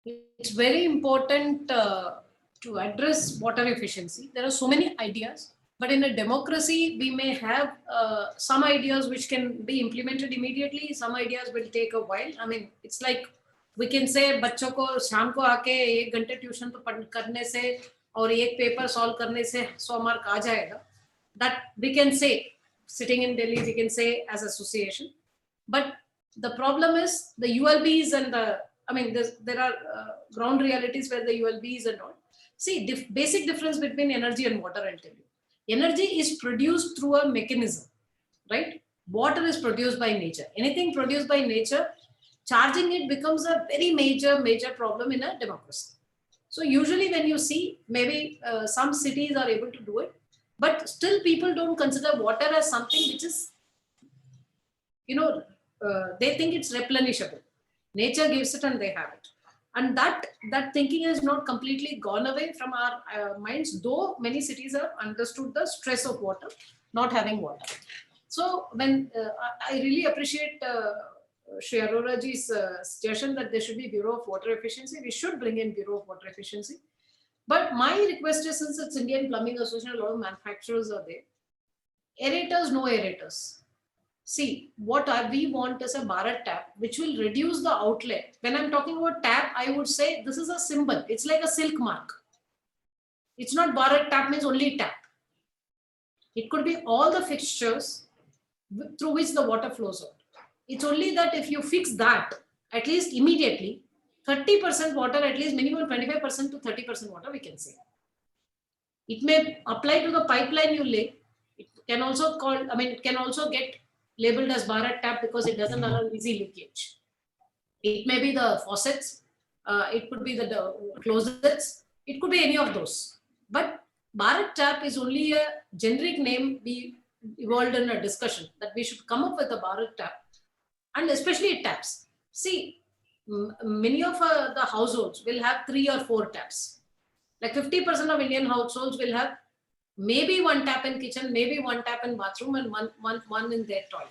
it's very important to address water efficiency. There are so many ideas, but in a democracy, we may have some ideas which can be implemented immediately. Some ideas will take a while. I mean, it's like we can say बच्चों को शाम को आके 1 घंटे tuition करने से और 1 paper solve करने से 100 मार्क आ जाएगा. That we can say, sitting in Delhi, we can say as association. But the problem is the ULBs and there are ground realities where the ULBs and all. See, basic difference between energy and water, I'll tell you. Energy is produced through a mechanism, right? Water is produced by nature. Anything produced by nature, charging it becomes a very major problem in a democracy. So usually when you see, maybe some cities are able to do it, but still people don't consider water as something which is, they think it's replenishable. Nature gives it and they have it. And that thinking has not completely gone away from our minds, though many cities have understood the stress of water, not having water. So when I really appreciate Shri Arora ji's suggestion that there should be Bureau of Water Efficiency. We should bring in Bureau of Water Efficiency. But my request is, since it's Indian Plumbing Association, a lot of manufacturers are there. Aerators, no aerators. See, what we want is a Bharat tap, which will reduce the outlet. When I'm talking about tap, I would say this is a symbol. It's like a silk mark. It's not Bharat tap means only tap. It could be all the fixtures through which the water flows out. It's only that if you fix that, at least immediately, 30% water, at least minimum 25% to 30% water, we can say. It may apply to the pipeline you lay. It can also it can also get labeled as Bharat tap because it doesn't allow easy leakage. It may be the faucets, it could be the closets, it could be any of those. But Bharat tap is only a generic name we evolved in a discussion that we should come up with a Bharat tap, and especially taps. See, many of the households will have 3 or 4 taps. Like 50% of Indian households will have maybe 1 tap in kitchen, maybe 1 tap in bathroom, and one in their toilet.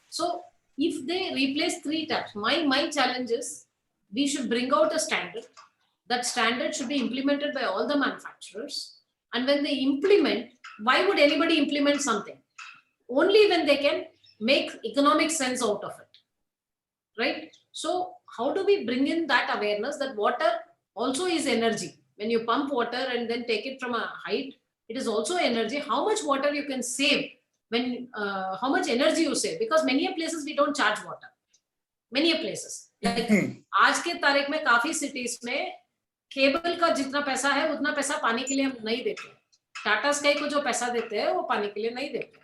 So if they replace 3 taps, my challenge is we should bring out a standard. That standard should be implemented by all the manufacturers. And when they implement, why would anybody implement something? Only when they can make economic sense out of it, right? So how do we bring in that awareness that water also is energy? When you pump water and then take it from a height, it is also energy. How much water you can save when, how much energy you save? Because many places we don't charge water. Many places. Like आज के तारीख में काफी cities में cable का जितना पैसा है उतना पैसा पानी के लिए हम नहीं देते. टाटा स्काई को जो पैसा देते हैं वो पानी के लिए नहीं देते.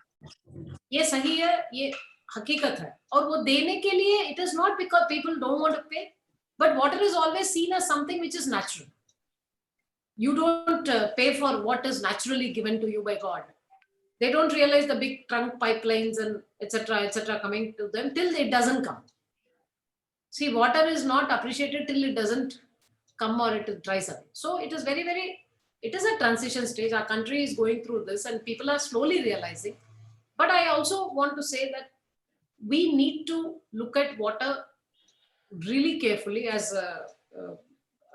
ये सही है, ये हकीकत है. और वो देने के लिए it is not because people don't want to pay, but water is always seen as something which is natural. You don't pay for what is naturally given to you by God. They don't realize the big trunk pipelines and etc. coming to them till it doesn't come. See, water is not appreciated till it doesn't come or it dries away. So it is it is a transition stage. Our country is going through this and people are slowly realizing. But I also want to say that we need to look at water really carefully, as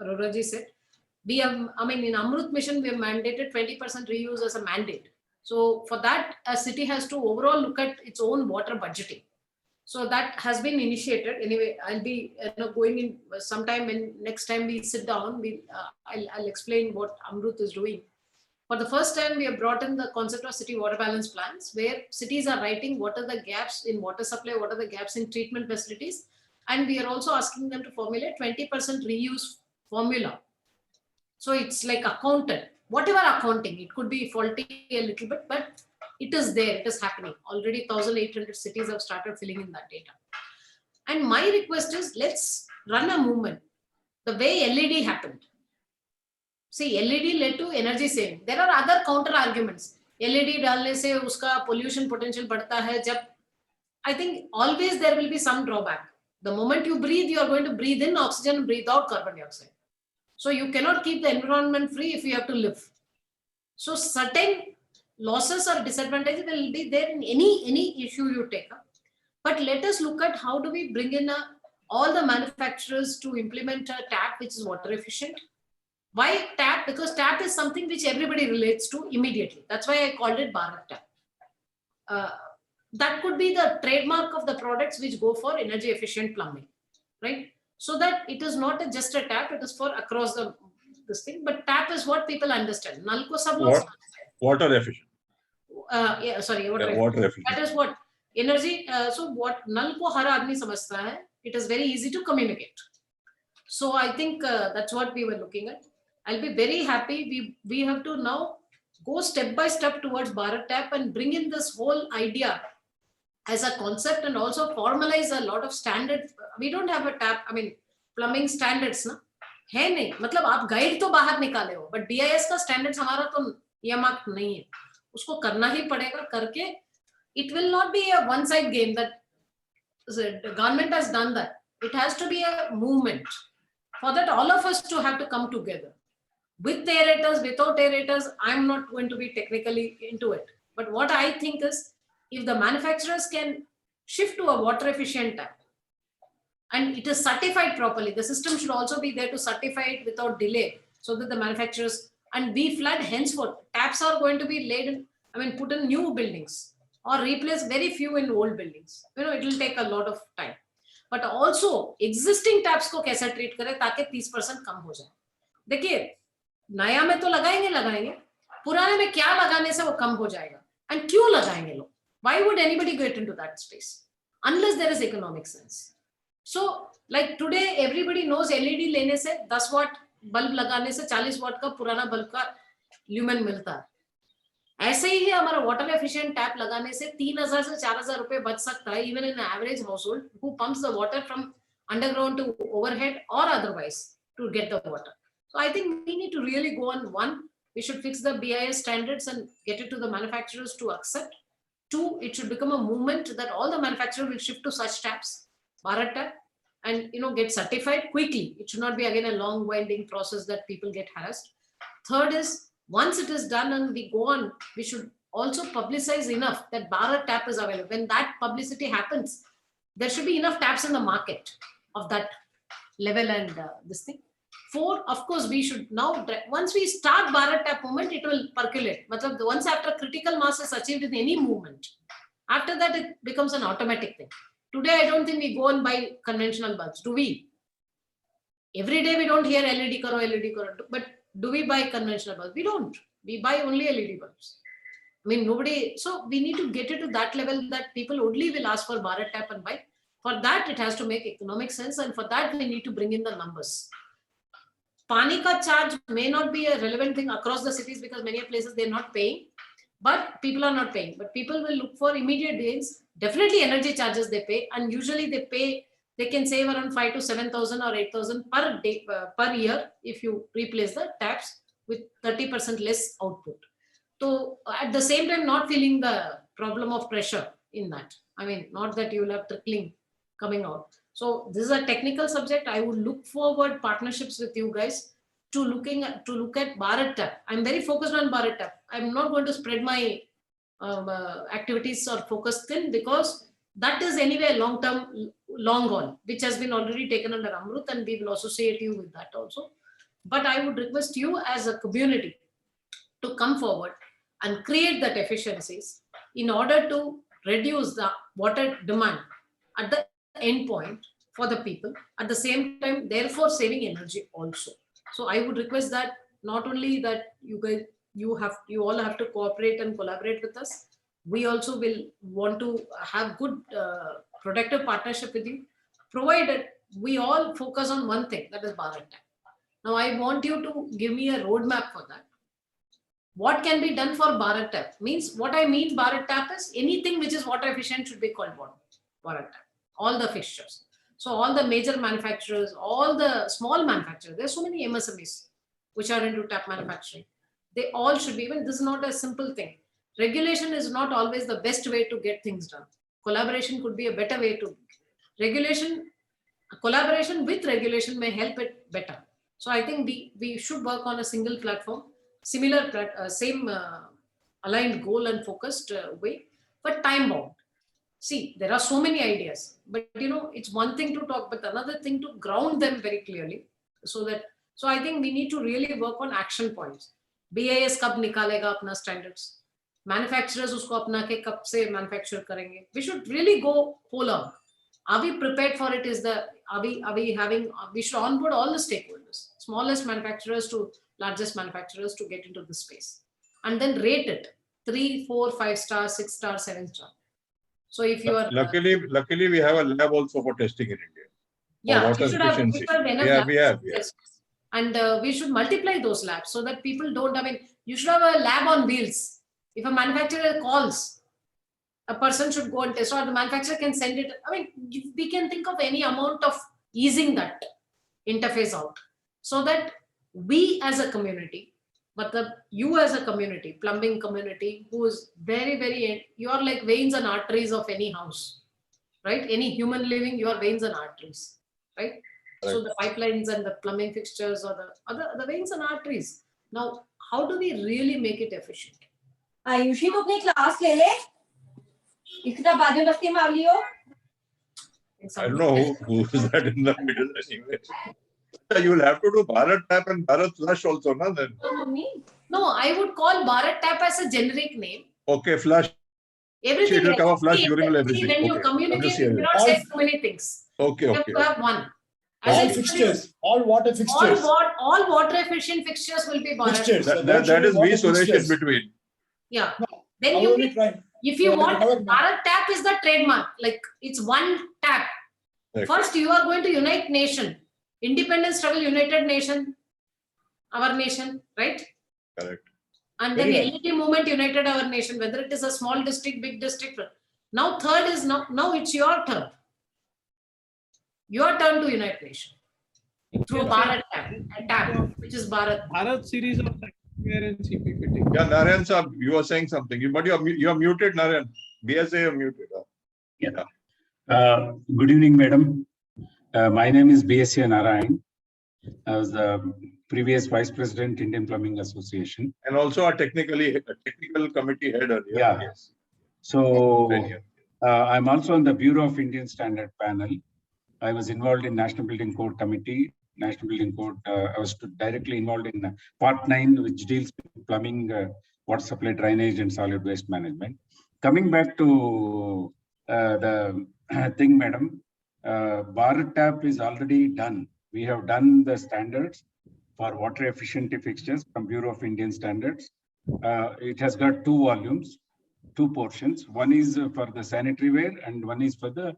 Arora ji said. We have, in AMRUT mission, we have mandated 20% reuse as a mandate. So for that, a city has to overall look at its own water budgeting. So that has been initiated. Anyway, I'll be going in sometime when next time we sit down, I'll explain what AMRUT is doing. For the first time, we have brought in the concept of city water balance plans, where cities are writing what are the gaps in water supply, what are the gaps in treatment facilities. And we are also asking them to formulate 20% reuse formula. So it's like accounted, whatever accounting, it could be faulty a little bit, but it is there, it is happening. Already 1,800 cities have started filling in that data. And my request is, let's run a movement. The way LED happened. See, LED led to energy saving. There are other counter arguments. LED डालने से उसका pollution potential बढ़ता है. जब I think always there will be some drawback. The moment you breathe, you are going to breathe in oxygen and breathe out carbon dioxide. So you cannot keep the environment free if you have to live. So certain losses or disadvantages will be there in any issue you take up. But let us look at how do we bring in all the manufacturers to implement a tap which is water efficient. Why tap? Because tap is something which everybody relates to immediately. That's why I called it Baat tap. That could be the trademark of the products which go for energy efficient plumbing, right? So that it is not just a tap, it is for across this thing. But tap is what people understand. Nal ko sab log water efficient. Water efficient. That is what energy. So what nal ko har aadmi samajhta hai. It is very easy to communicate. So I think that's what we were looking at. I'll be very happy. We have to now go step by step towards Bharat Tap and bring in this whole idea as a concept and also formalize a lot of standards. We don't have a tap, I mean, plumbing standards, na? है नहीं, मतलब आप guide तो बाहर निकाले हो, but BIS का standards हमारा तो यमाक नहीं है, उसको करना ही पड़ेगा. करके it will not be a one side game that the government has done that. It has to be a movement. For that, all of us to have to come together. With aerators, without aerators, I'm not going to be technically into it. But what I think is, if the manufacturers can shift to a water efficient tap and it is certified properly, the system should also be there to certify it without delay so that the manufacturers, and we flood henceforth, taps are going to be laid in, I mean, put in new buildings or replace very few in old buildings. You know, it will take a lot of time. But also existing taps को कैसे treat करें ताकि 30% कम हो जाए. देखिए, नया में तो लगाएंगे, पुराने में क्या लगाने से वो कम हो जाएगा. And क्यों लगाएंगे लोग? Why would anybody get into that space? Unless there is economic sense. So, like today, everybody knows LED लेने से 10 watt bulb लगाने से 40 watt का पुराना bulb का lumen मिलता है. ऐसे ही है हमारा water efficient tap लगाने से 3,000 से 4,000 रुपए बच सकता है, even in an average household who pumps the water from underground to overhead or otherwise to get the water. So I think we need to really go on. One, we should fix the BIS standards and get it to the manufacturers to accept. Two, it should become a movement that all the manufacturers will shift to such taps, Bharat tap, and get certified quickly. It should not be again a long winding process that people get harassed. Third is, once it is done and we go on, we should also publicize enough that Bharat tap is available. When that publicity happens, there should be enough taps in the market of that level and this thing. Four, of course, we should now, once we start Bharat tap movement, it will percolate. Once after critical mass is achieved in any movement, after that it becomes an automatic thing. Today, I don't think we go and buy conventional bulbs. Do we? Every day we don't hear LED karo, but do we buy conventional bulbs? We don't. We buy only LED bulbs. I mean, nobody, so we need to get it to that level that people only will ask for Bharat tap and buy. For that, it has to make economic sense, and for that, we need to bring in the numbers. Pani ka charge may not be a relevant thing across the cities because many places they're not paying, but people are not paying. But people will look for immediate gains. Definitely energy charges they pay, and usually they can save around 5,000 to 7,000 or 8,000 per day per year if you replace the taps with 30% less output. So at the same time, not feeling the problem of pressure in that. I mean, not that you will have trickling coming out. So this is a technical subject. I would look forward partnerships with you guys to look at Bharat tap. I'm very focused on Bharat tap. I'm not going to spread my activities or focus thin because that is anyway long-term, long haul, which has been already taken under AMRUT, and we will associate you with that also. But I would request you as a community to come forward and create that efficiencies in order to reduce the water demand at the end point for the people, at the same time therefore saving energy also. So I would request that not only that you all have to cooperate and collaborate with us, we also will want to have good productive partnership with you, provided we all focus on one thing, that is Bharat Tap. Now I want you to give me a roadmap for that. What can be done for Bharat Tap? Means what I mean Bharat Tap is anything which is water efficient should be called Bharat Tap. All the fixtures. So all the major manufacturers, all the small manufacturers, there's so many MSMEs which are into tap manufacturing. They all should be, even this is not a simple thing. Regulation is not always the best way to get things done. Collaboration could be a better way to collaboration with regulation may help it better. So I think we should work on a single platform, similar, same aligned goal and focused way, but time bound. See, there are so many ideas, but it's one thing to talk, but another thing to ground them very clearly. So I think we need to really work on action points. BIS कब निकालेगा अपना standards? Manufacturers उसको अपना के कब से manufacture करेंगे? We should really go whole hog. Are we prepared for it? We should onboard all the stakeholders, smallest manufacturers to largest manufacturers to get into this space, and then rate it 3, 4, 5 stars, 6 stars, 7 stars. So if you are luckily we have a lab also for testing in India. Yeah, water efficiency. We have. And we should multiply those labs so that people don't. I mean, you should have a lab on wheels. If a manufacturer calls, a person should go and test, or the manufacturer can send it. I mean, we can think of any amount of easing that interface out, so that we as a community, but you as a community, plumbing community, who is very, very, you are like veins and arteries of any house, right? Any human living, you are veins and arteries, right? So the pipelines and the plumbing fixtures or the veins and arteries. Now, how do we really make it efficient? Ayushi तो अपनी class ले ले इतना बाजू लगती मार लियो. I don't know who is that in the middle anyway. You will have to do Bharat Tap and Bharat Flush also, na? Then. No, I would call Bharat Tap as a generic name. Okay, flush. Everything. It will cover flush, urinal, everything. When you communicate, you cannot say too many things. Okay, you have to have one. All fixtures, all water fixtures. All water efficient fixtures will be Bharat. Fixtures. That is we Suresh in between. Yeah. Then if you want, Bharat Tap is the trademark. Like it's one tap. Right. First, you are going to unite nation. Independence struggle, united nation, our nation, right? Correct. And then LET movement united our nation, whether it is a small district, big district. Now third is now it's your turn. Your turn to unite nation through Bharat Tap, which is Bharat series of software and CP fitting. Yeah, Narayan sir, you were saying something, but you are muted, Narayan. BSA, you are muted. Yeah. Good evening, madam. My name is BSA Narayan. I was the previous Vice President, Indian Plumbing Association. And also a technical committee head earlier. Yeah. Yes. So I'm also on the Bureau of Indian Standard panel. I was involved in National Building Code Committee. National Building Code, I was directly involved in Part 9, which deals with plumbing, water supply, drainage, and solid waste management. Coming back to the thing, madam, Bharat Tap is already done. We have done the standards for water efficiency fixtures from Bureau of Indian Standards. It has got 2 volumes, 2 portions. One is for the sanitary ware and one is for the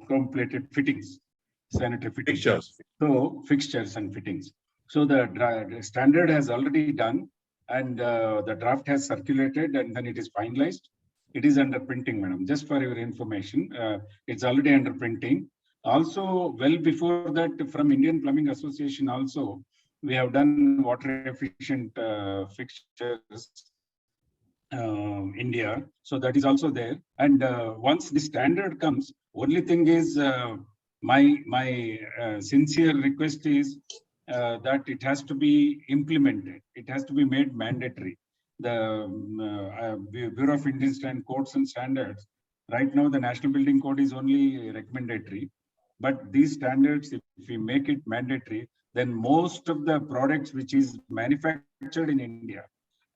chrome-plated fittings, sanitary fittings. Fixtures. So fixtures and fittings. So the standard has already done, and the draft has circulated, and then it is finalized. It is under printing, madam. Just for your information, it's already under printing. Also, well before that, from Indian Plumbing Association, also we have done water efficient fixtures. India, so that is also there. And once the standard comes, only thing is my sincere request is that it has to be implemented. It has to be made mandatory. The Bureau of Indian Codes and Standards, right now the National Building Code is only recommendatory, but these standards, if we make it mandatory, then most of the products which is manufactured in India,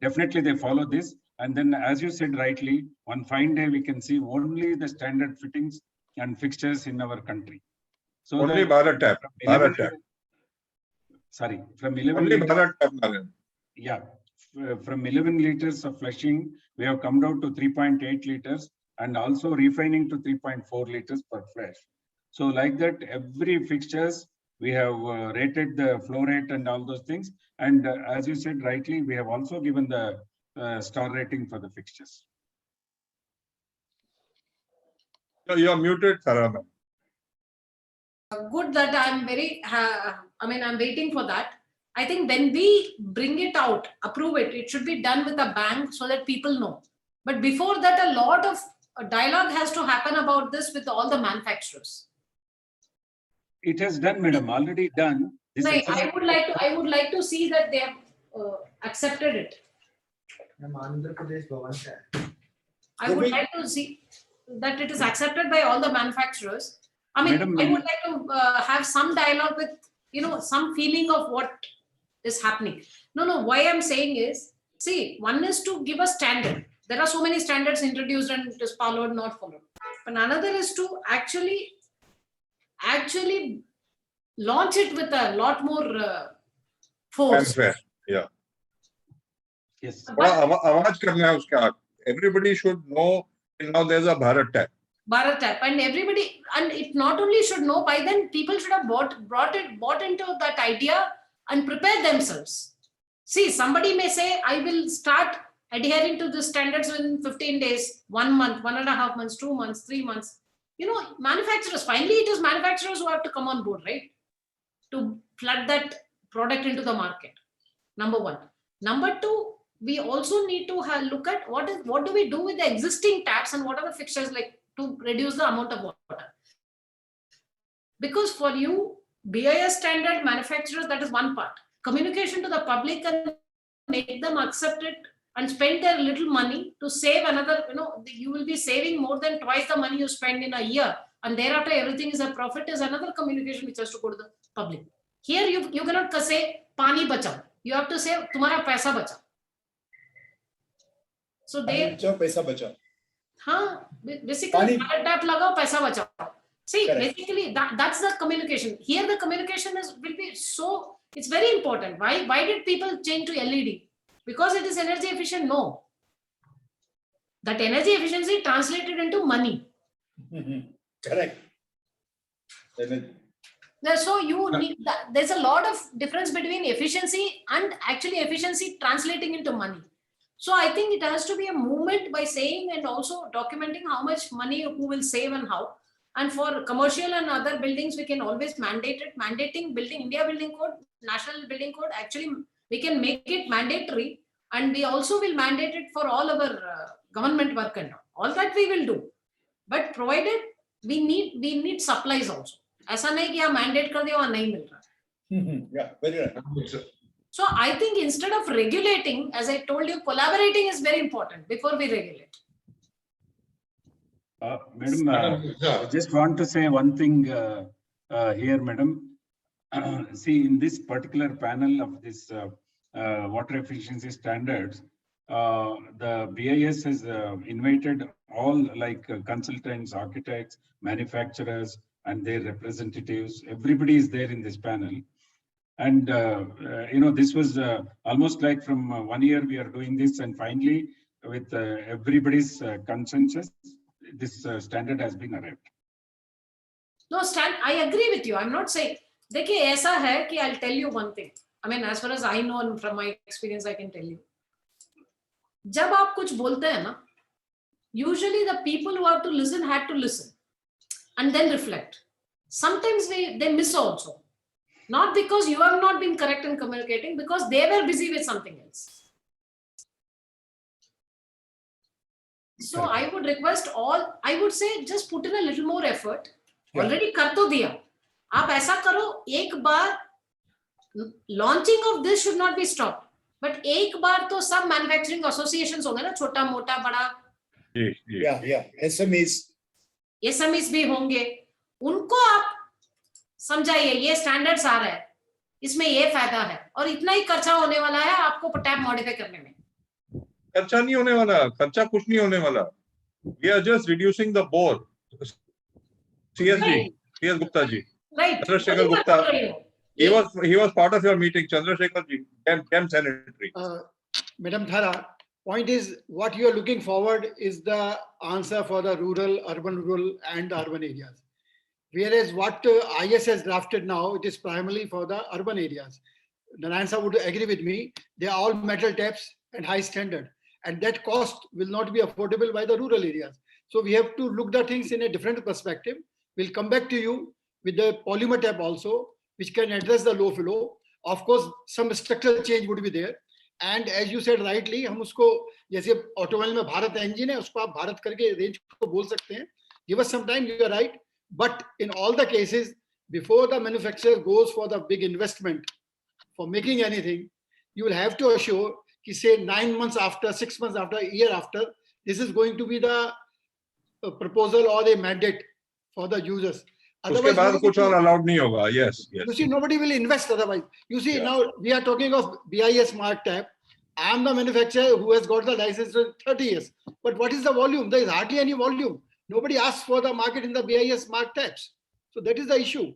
definitely they follow this. And then, as you said rightly, one fine day we can see only the standard fittings and fixtures in our country. So only Bharat tap. Bharat tap. Sorry, from 11 only liters, Bharat tap, Naren. yeah, from 11 liters of flushing, we have come down to 3.8 liters and also refining to 3.4 liters per flush. So like that, every fixtures, we have rated the flow rate and all those things. And as you said rightly, we have also given the star rating for the fixtures. So you are muted, Thara. Good that I'm very, I'm waiting for that. I think when we bring it out, approve it, it should be done with a bang so that people know. But before that, a lot of dialogue has to happen about this with all the manufacturers. It has done, madam, already done. This No, I would like to see that they have accepted it. I would like to see that it is accepted by all the manufacturers. I mean, Madam, I would like to have some dialogue with, some feeling of what is happening. No, why I'm saying is, see, one is to give a standard. There are so many standards introduced and it is followed, not followed. But another is to actually launch it with a lot more force. Yeah. Yes. Everybody should know now there's a Bharat tap. Bharat tap, and everybody, and it not only should know, by then people should have bought into that idea and prepared themselves. See, somebody may say, I will start adhering to the standards in 15 days, 1 month, 1.5 months, 2 months, 3 months. Manufacturers, finally it is manufacturers who have to come on board, right? To flood that product into the market. Number one. Number two, we also need to look at what do we do with the existing taps and what are the fixtures like to reduce the amount of water. Because for you, BIS standard manufacturers, that is one part. Communication to the public and make them accept it and spend their little money to save another, you will be saving more than twice the money you spend in a year. And thereafter, everything is a profit, is another communication which has to go to the public. Here, you cannot say, pani bachao. You have to say, tumhara paisa bachao. So they... paisa bachao. Basically, tap lagao, paisa bachao. See, Correct. basically, that's the communication. Here, the communication will be so... It's very important. Why did people change to LED? Because it is energy efficient? No. That energy efficiency translated into money. Correct. So you need there's a lot of difference between efficiency and actually efficiency translating into money. So I think it has to be a movement by saying and also documenting how much money who will save and how. And for commercial and other buildings, we can always mandate it. Mandating building, India Building Code, National Building Code, actually we can make it mandatory, and we also will mandate it for all our government work and all that we will do. But provided we need supplies also. ऐसा नहीं कि आप mandate कर दिया और नहीं मिल रहा. Yeah, very right. So I think instead of regulating, as I told you, collaborating is very important before we regulate. Madam, I just want to say one thing here, madam. See, in this particular panel of this water efficiency standards, the BIS has invited all consultants, architects, manufacturers, and their representatives. Everybody is there in this panel. And, this was almost like from 1 year we are doing this, and finally, with everybody's consensus, this standard has been arrived. No, I agree with you. I'm not saying, देखिए ऐसा है कि I'll tell you one thing. I mean, as far as I know and from my experience, I can tell you. जब आप कुछ बोलते हैं ना, usually the people who have to listen had to listen and then reflect. Sometimes they miss also. Not because you have not been correct in communicating, because they were busy with something else. So I would request I would say just put in a little more effort. Yeah. Already कर तो दिया. आप ऐसा करो, एक बार launching of this should not be stopped. But एक बार तो सब manufacturing associations होंगे ना, छोटा मोटा बड़ा. Yeah. SMEs भी होंगे. उनको आप समझाइए, ये स्टैंडर्ड्स आ रहा है, इसमें ये फायदा है और इतना ही खर्चा होने वाला है आपको टैप मॉडिफाई करने में. खर्चा नहीं होने वाला, खर्चा कुछ नहीं होने वाला. We are just reducing the bore. CS Gupta ji. Right. Chandrasekhar Gupta. He was part of your meeting, Chandrasekhar ji, Chem Sanitary. Madam Thara, point is what you are looking forward is the answer for the rural, urban, and urban areas. Whereas what IS has drafted now, it is primarily for the urban areas. Narayan would agree with me. They are all metal taps and high standard. And that cost will not be affordable by the rural areas. So we have to look at things in a different perspective. We'll come back to you with the polymer tap also, which can address the low flow. Of course, some structural change would be there. And as you said rightly, हम उसको जैसे automobile में Bharat engine है उसको आप भारत करके range को बोल सकते हैं. Give us some time, you are right. But in all the cases, before the manufacturer goes for the big investment for making anything, you will have to assure, say 9 months after, 6 months after, a year after, this is going to be the proposal or a mandate for the users. उसके बाद कुछ और allowed नहीं होगा. Yes. You see, nobody will invest otherwise. You see, now we are talking of BIS mark tap. I am the manufacturer who has got the license for 30 years. But what is the volume? There is hardly any volume. Nobody asks for the market in the BIS mark taps. So that is the issue.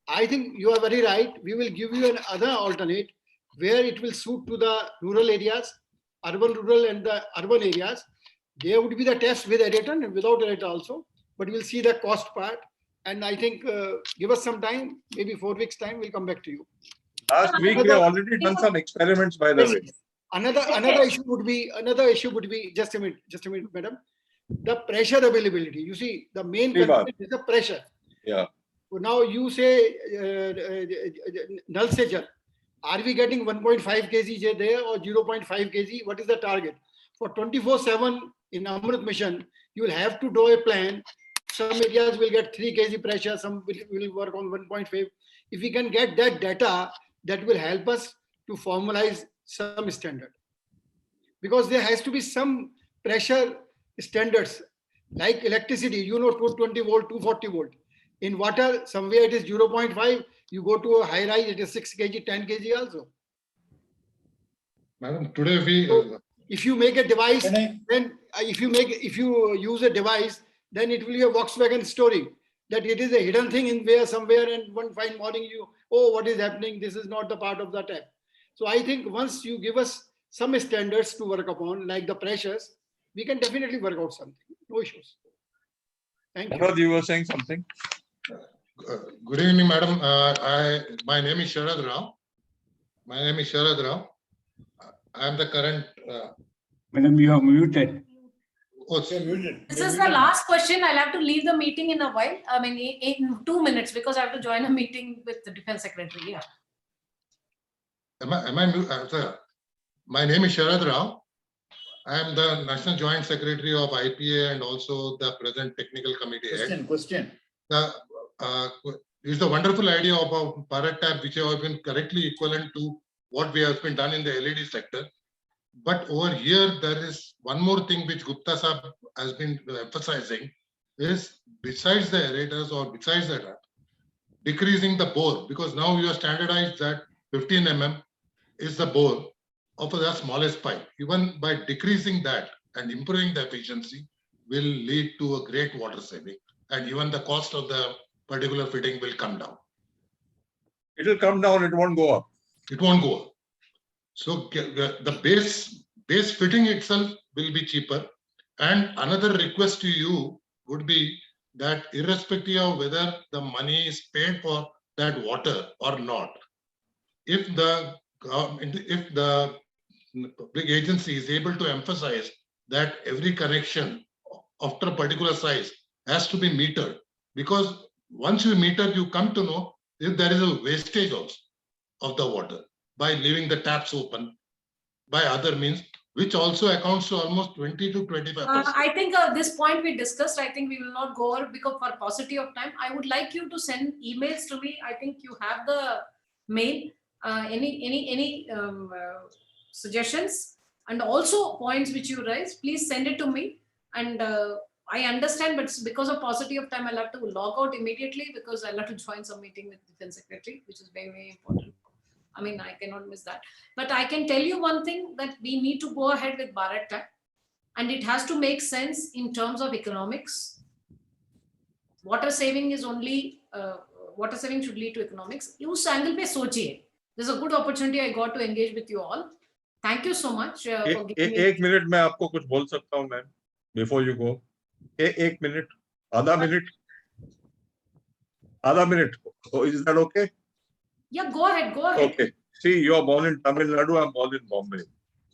I think you are very right. We will give you another alternate where it will suit to the rural areas, urban, rural, and the urban areas. There would be the test with aerator and without aerator also. But we'll see the cost part. And I think give us some time, maybe 4 weeks time, we'll come back to you. Last week we have already done some experiments, by the way. Another issue would be just a minute, madam. The pressure availability. You see, the main concern is the pressure. Yeah. So now you say null se jal. Are we getting 1.5 kg there or 0.5 kg? What is the target? For 24/7 in Amrut mission, you will have to draw a plan. Some areas will get 3 kg pressure, some will work on 1.5. If we can get that data, that will help us to formalize some standard. Because there has to be some pressure standards, like electricity, you know, 220 volt, 240 volt. In water, somewhere it is 0.5. You go to a high rise, it is 6 kg, 10 kg also. Madam, today we... if you make a device, then if you use a device, then it will be a Volkswagen story that it is a hidden thing in where somewhere, and one fine morning you, oh, what is happening? This is not the part of the tap. So I think once you give us some standards to work upon, like the pressures, we can definitely work out something. No issues. Thank you. You were saying something? Good evening, madam. My name is Sharad Rao. I am the current... Madam, you are muted. This is the last question. I'll have to leave the meeting in a while. I mean, in 2 minutes, because I have to join a meeting with the Defense Secretary. Yeah. My name is Sharad Rao. I am the National Joint Secretary of IPA and also the present Technical Committee. Question. It's the wonderful idea of a Bharat tap, which have been correctly equivalent to what we have been done in the LED sector. But over here, there is one more thing which Gupta Sahab has been emphasizing is besides the aerators or besides the tap, decreasing the bore, because now you are standardized that 15 mm is the bore of the smallest pipe. Even by decreasing that and improving the efficiency will lead to a great water saving, and even the cost of the particular fitting will come down. It will come down, it won't go up. It won't go up. So the base fitting itself will be cheaper. And another request to you would be that irrespective of whether the money is paid for that water or not, if the public agency is able to emphasize that every connection after a particular size has to be metered, because once you meter, you come to know if there is a wastage also of the water by leaving the taps open by other means, which also accounts to almost 20 to 25%. I think this point we discussed, I think we will not go over because for paucity of time. I would like you to send emails to me. I think you have the mail. Any suggestions and also points which you raise, please send it to me. And I understand, but because of paucity of time, I'll have to log out immediately because I'll have to join some meeting with Defense Secretary, which is very, very important. I mean, I cannot miss that. But I can tell you one thing, that we need to go ahead with Bharat Tap, and it has to make sense in terms of economics. Water saving is only, water saving should lead to economics. उस angle पे सोचिए. There's a good opportunity I got to engage with you all. Thank you so much for giving me. एक minute में आपको कुछ बोल सकता हूँ मैम, before you go. एक मिनट, आधा minute. Oh, is that okay? Yeah, go ahead, go ahead. Okay. See, you are born in Tamil Nadu, I'm born in Bombay.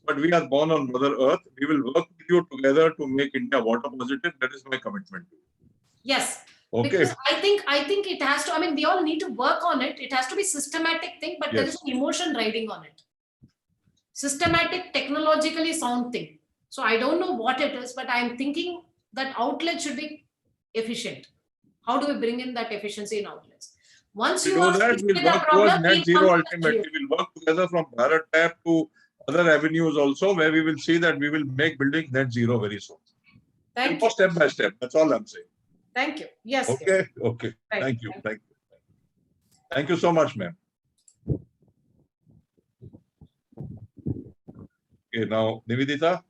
But we are born on Mother Earth. We will work with you together to make India water positive. That is my commitment to you. Yes. Okay. Because I think it has to, I mean, we all need to work on it. It has to be systematic thing, but there is an emotion riding on it. Systematic, technologically sound thing. So I don't know what it is, but I'm thinking that outlet should be efficient. How do we bring in that efficiency in outlets? Once you do that, we'll work towards net zero ultimately. We'll work together from Bharat Tap to other avenues also, where we will see that we will make buildings net zero very soon. Thank you. Step by step. That's all I'm saying. Thank you. Yes. Okay. Yes. Okay. Right. Thank you. Thank you. Thank you so much, ma'am. Okay. Now, Nivedita.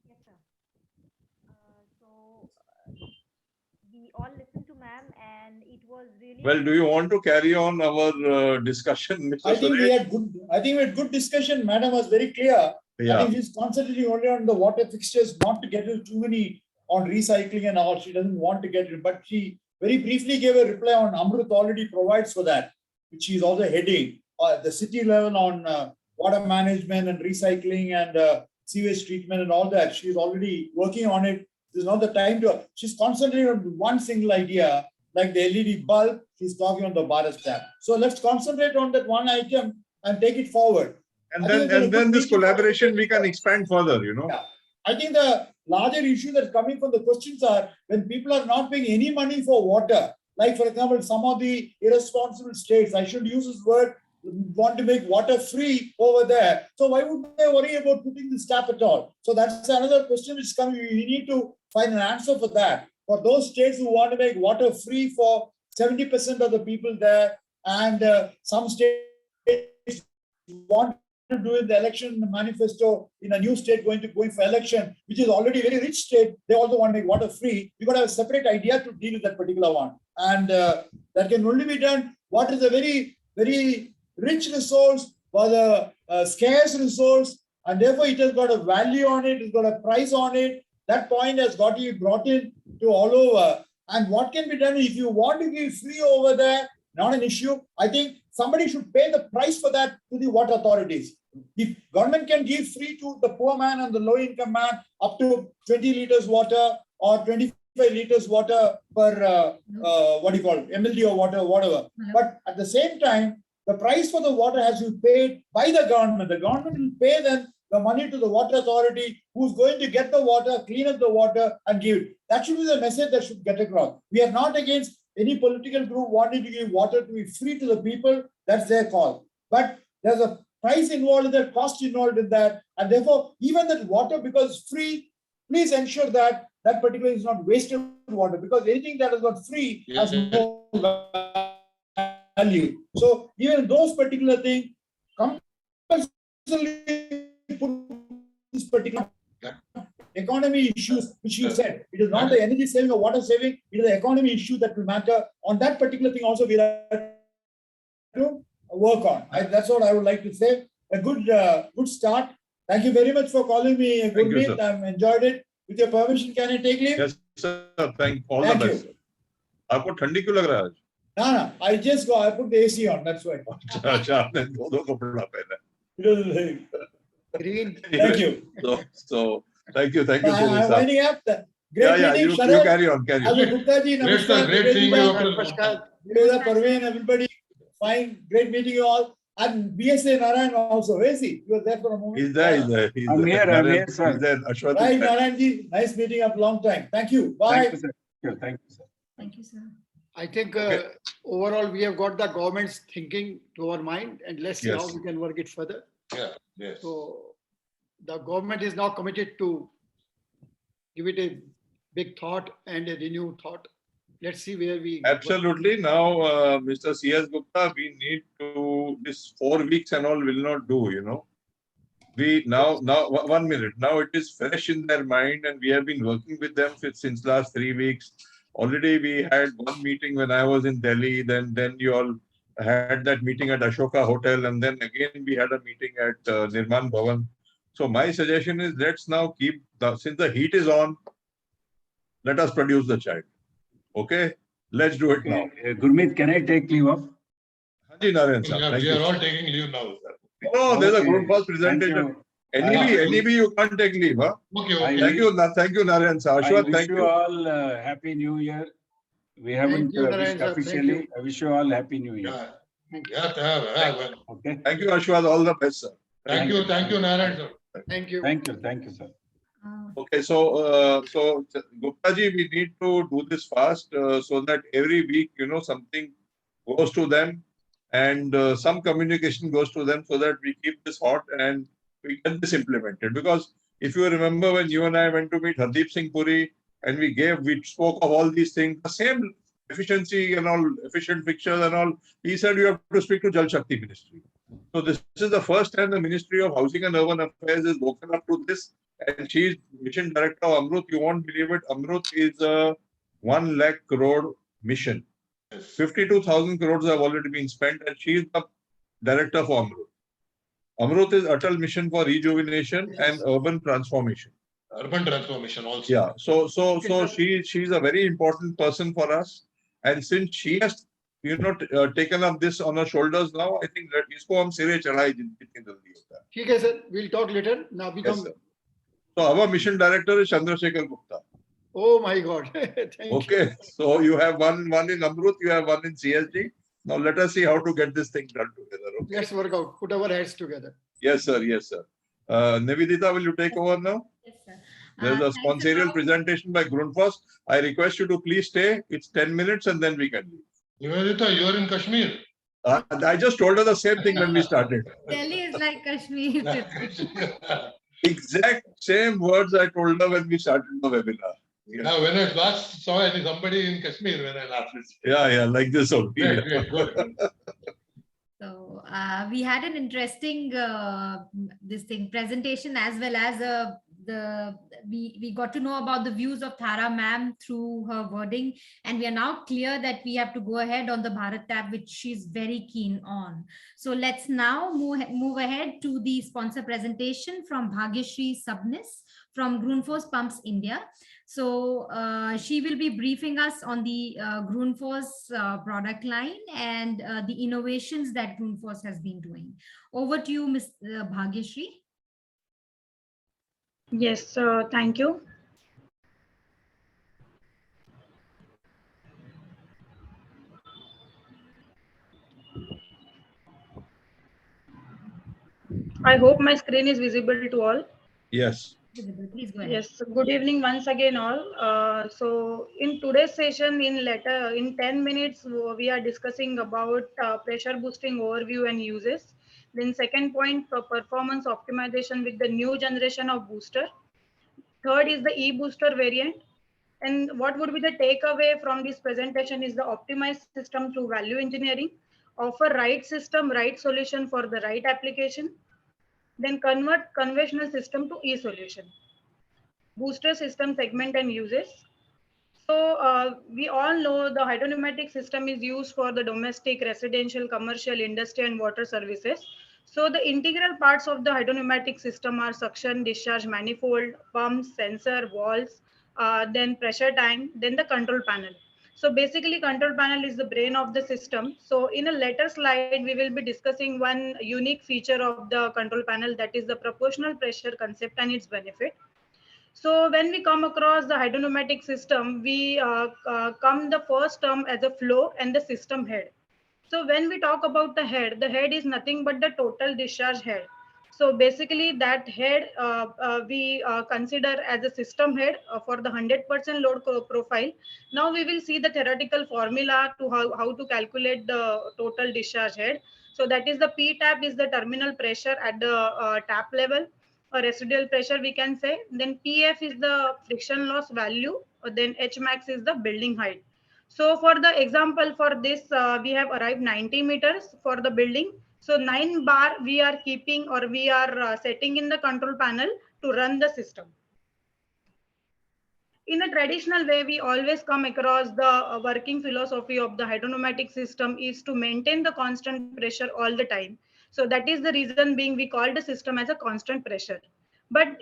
Yes, sir. We all listened to ma'am, and it was really. Well, do you want to carry on our discussion, Mr. I think we had good discussion. Madam was very clear. Yeah. I think she's concentrating only on the water fixtures, not to get into too many on recycling and all. She doesn't want to get it, but she very briefly gave a reply on AMRUT already provides for that, which she is also heading the city level on water management and recycling and sewage treatment and all that. She's already working on it. There's not the time to. She's concentrating on one single idea, like the LED bulb. She's talking on the Bharat Tap. So let's concentrate on that one item and take it forward. And then this collaboration we can expand further, you know. Yeah. I think the larger issue that's coming from the questions are when people are not paying any money for water, like for example, some of the irresponsible states, I should use this word, want to make water free over there. So why would they worry about putting this tap at all? So that's another question which is coming. We need to find an answer for that. For those states who want to make water free for 70% of the people there, and some states want to do in the election manifesto in a new state going for election, which is already a very rich state, they also want to make water free. We've got to have a separate idea to deal with that particular one. And that can only be done. Water is a very, very rich resource, for the scarce resource, and therefore it has got a value on it, it's got a price on it. That point has got to be brought in to all over. And what can be done if you want to give free over there, not an issue. I think somebody should pay the price for that to the water authorities. If government can give free to the poor man and the low income man up to 20 liters water or 25 liters water per, MLD or water, whatever. But at the same time, the price for the water has to be paid by the government. The government will pay then the money to the water authority who's going to get the water, clean up the water and give it. That should be the message that should get across. We are not against any political group wanting to give water to be free to the people. That's their call. But there's a price involved in that, cost involved in that. And therefore, even that water, because free, please ensure that that particular is not wasted water, because anything that is not free has no value. So even those particular things, compulsorily put this particular economy issues, which you said, it is not the energy saving or water saving, it is the economy issue that will matter. On that particular thing also we have to work on. That's what I would like to say. A good start. Thank you very much for calling me a good meet. I've enjoyed it. With your permission, can I take leave? Yes, sir. Thank all the best. You. आपको ठंडी क्यों लग रहा है आज? No. I just go. I put the AC on. That's why. अच्छा आपने दो कपड़ा पहना. Green. Thank you. So thank you. I'm winding up. Great meeting. You carry on. Great seeing you. Parveen, everybody. Fine. Great meeting you all. And BSA Narayan also. Where is he? You were there for a moment. He's there. I'm here, sir. He's there. Ashwat. Right, Narayanji. Nice meeting up. Long time. Thank you. Bye. Thank you, sir. Thank you, sir. Thank you, sir. I think overall we have got the government's thinking to our mind, and let's see how we can work it further. Yeah. Yes. So the government is now committed to give it a big thought and a renewed thought. Let's see where we. Absolutely. Now, Mr. C.S. Gupta, we need to do this 4 weeks and all will not do, you know. We now 1 minute. Now it is fresh in their mind, and we have been working with them since last 3 weeks. Already we had one meeting when I was in Delhi. Then you all had that meeting at Ashoka Hotel, and then again we had a meeting at Nirman Bhavan. So my suggestion is, let's now keep since the heat is on, let us produce the child. Okay, let's do it now. Gurmeet, can I take leave of? Haji Narayan sir, Yeah, thank we you. are all taking leave now, sir. No, there's a Okay. group first presentation. NEB, you can't take leave, huh? Okay. Thank you, Narayan sir. I Ashwat, wish thank you you. all Happy New Year. We haven't you, Narayan wished sir. Thank officially. you. I wish you all Happy New Year. Okay. Thank you, Ashwat. All the best, sir. Thank you, Narayan sir. Thank you. Thank you, sir. Okay, so Gupta ji, we need to do this fast so that every week, you know, something goes to them and some communication goes to them so that we keep this hot and we get this implemented. Because if you remember when you and I went to meet Hardeep Singh Puri and we spoke of all these things, the same efficiency and all, efficient fixtures and all, he said you have to speak to Jal Shakti Ministry. So this is the first time the Ministry of Housing and Urban Affairs is woken up to this, and she is Mission Director of AMRUT. You won't believe it. AMRUT is a 1 lakh crore mission. 52,000 crores have already been spent, and she is the Director for AMRUT. AMRUT is Atal Mission for Rejuvenation and Urban Transformation. Urban transformation also. Yeah. So she's a very important person for us, and since she has taken up this on her shoulders now, I think that isko hum sire chadhaye jitni jaldi hota hai. Okay, sir. We'll talk later. Now become. Yes, sir. So our mission director is Chandrasekhar Gupta. Oh my God. Thank Okay. you. So you have one in AMRUT, you have one in CSG. Now let us see how to get this thing done together. Okay? Let's work out. Put our heads together. Yes, sir. Yes, sir. Nivedita, will you take over now? Yes, sir. There's a sponsorial presentation by Grundfos. I request you to please stay. It's 10 minutes and then we can leave. Nivedita, you are in Kashmir. I just told her the same thing when we started. Delhi is like Kashmir. Exact same words I told her when we started the webinar. Yeah, when I last saw somebody in Kashmir, when I last listened. Yeah, like this only. Great, good. So we had an interesting presentation, as well as we got to know about the views of Thara ma'am through her wording, and we are now clear that we have to go ahead on the Bharat tab, which she's very keen on. So let's now move ahead to the sponsor presentation from Bhagyashree Sabnis from Grundfos Pumps India. So she will be briefing us on the Grundfos product line and the innovations that Grundfos has been doing. Over to you, Ms. Bhagyashree. Yes, thank you. I hope my screen is visible to all. Yes. Please go ahead. Yes, good evening once again all. So in today's session, in 10 minutes, we are discussing about pressure boosting overview and uses. Then second point, for performance optimization with the new generation of booster. Third is the e-booster variant. And what would be the takeaway from this presentation is the optimized system through value engineering, offer right system, right solution for the right application, then convert conventional system to e-solution. Booster system segment and uses. So we all know the hydropneumatic system is used for the domestic, residential, commercial, industry, and water services. So the integral parts of the hydropneumatic system are suction, discharge manifold, pumps, sensor, valves, then pressure tank, then the control panel. So basically control panel is the brain of the system. So in a later slide, we will be discussing one unique feature of the control panel, that is the proportional pressure concept and its benefit. So when we come across the hydropneumatic system, we come the first term as a flow and the system head. So when we talk about the head is nothing but the total discharge head. So basically that head we consider as a system head for the 100% load profile. Now we will see the theoretical formula to how to calculate the total discharge head. So that is the P tap is the terminal pressure at the tap level. A residual pressure we can say. Then PF is the friction loss value. Then H max is the building height. So for the example for this, we have arrived 90 meters for the building. So 9 bar we are keeping, or we are setting in the control panel to run the system. In a traditional way, we always come across the working philosophy of the hydropneumatic system is to maintain the constant pressure all the time. So that is the reason being we call the system as a constant pressure. But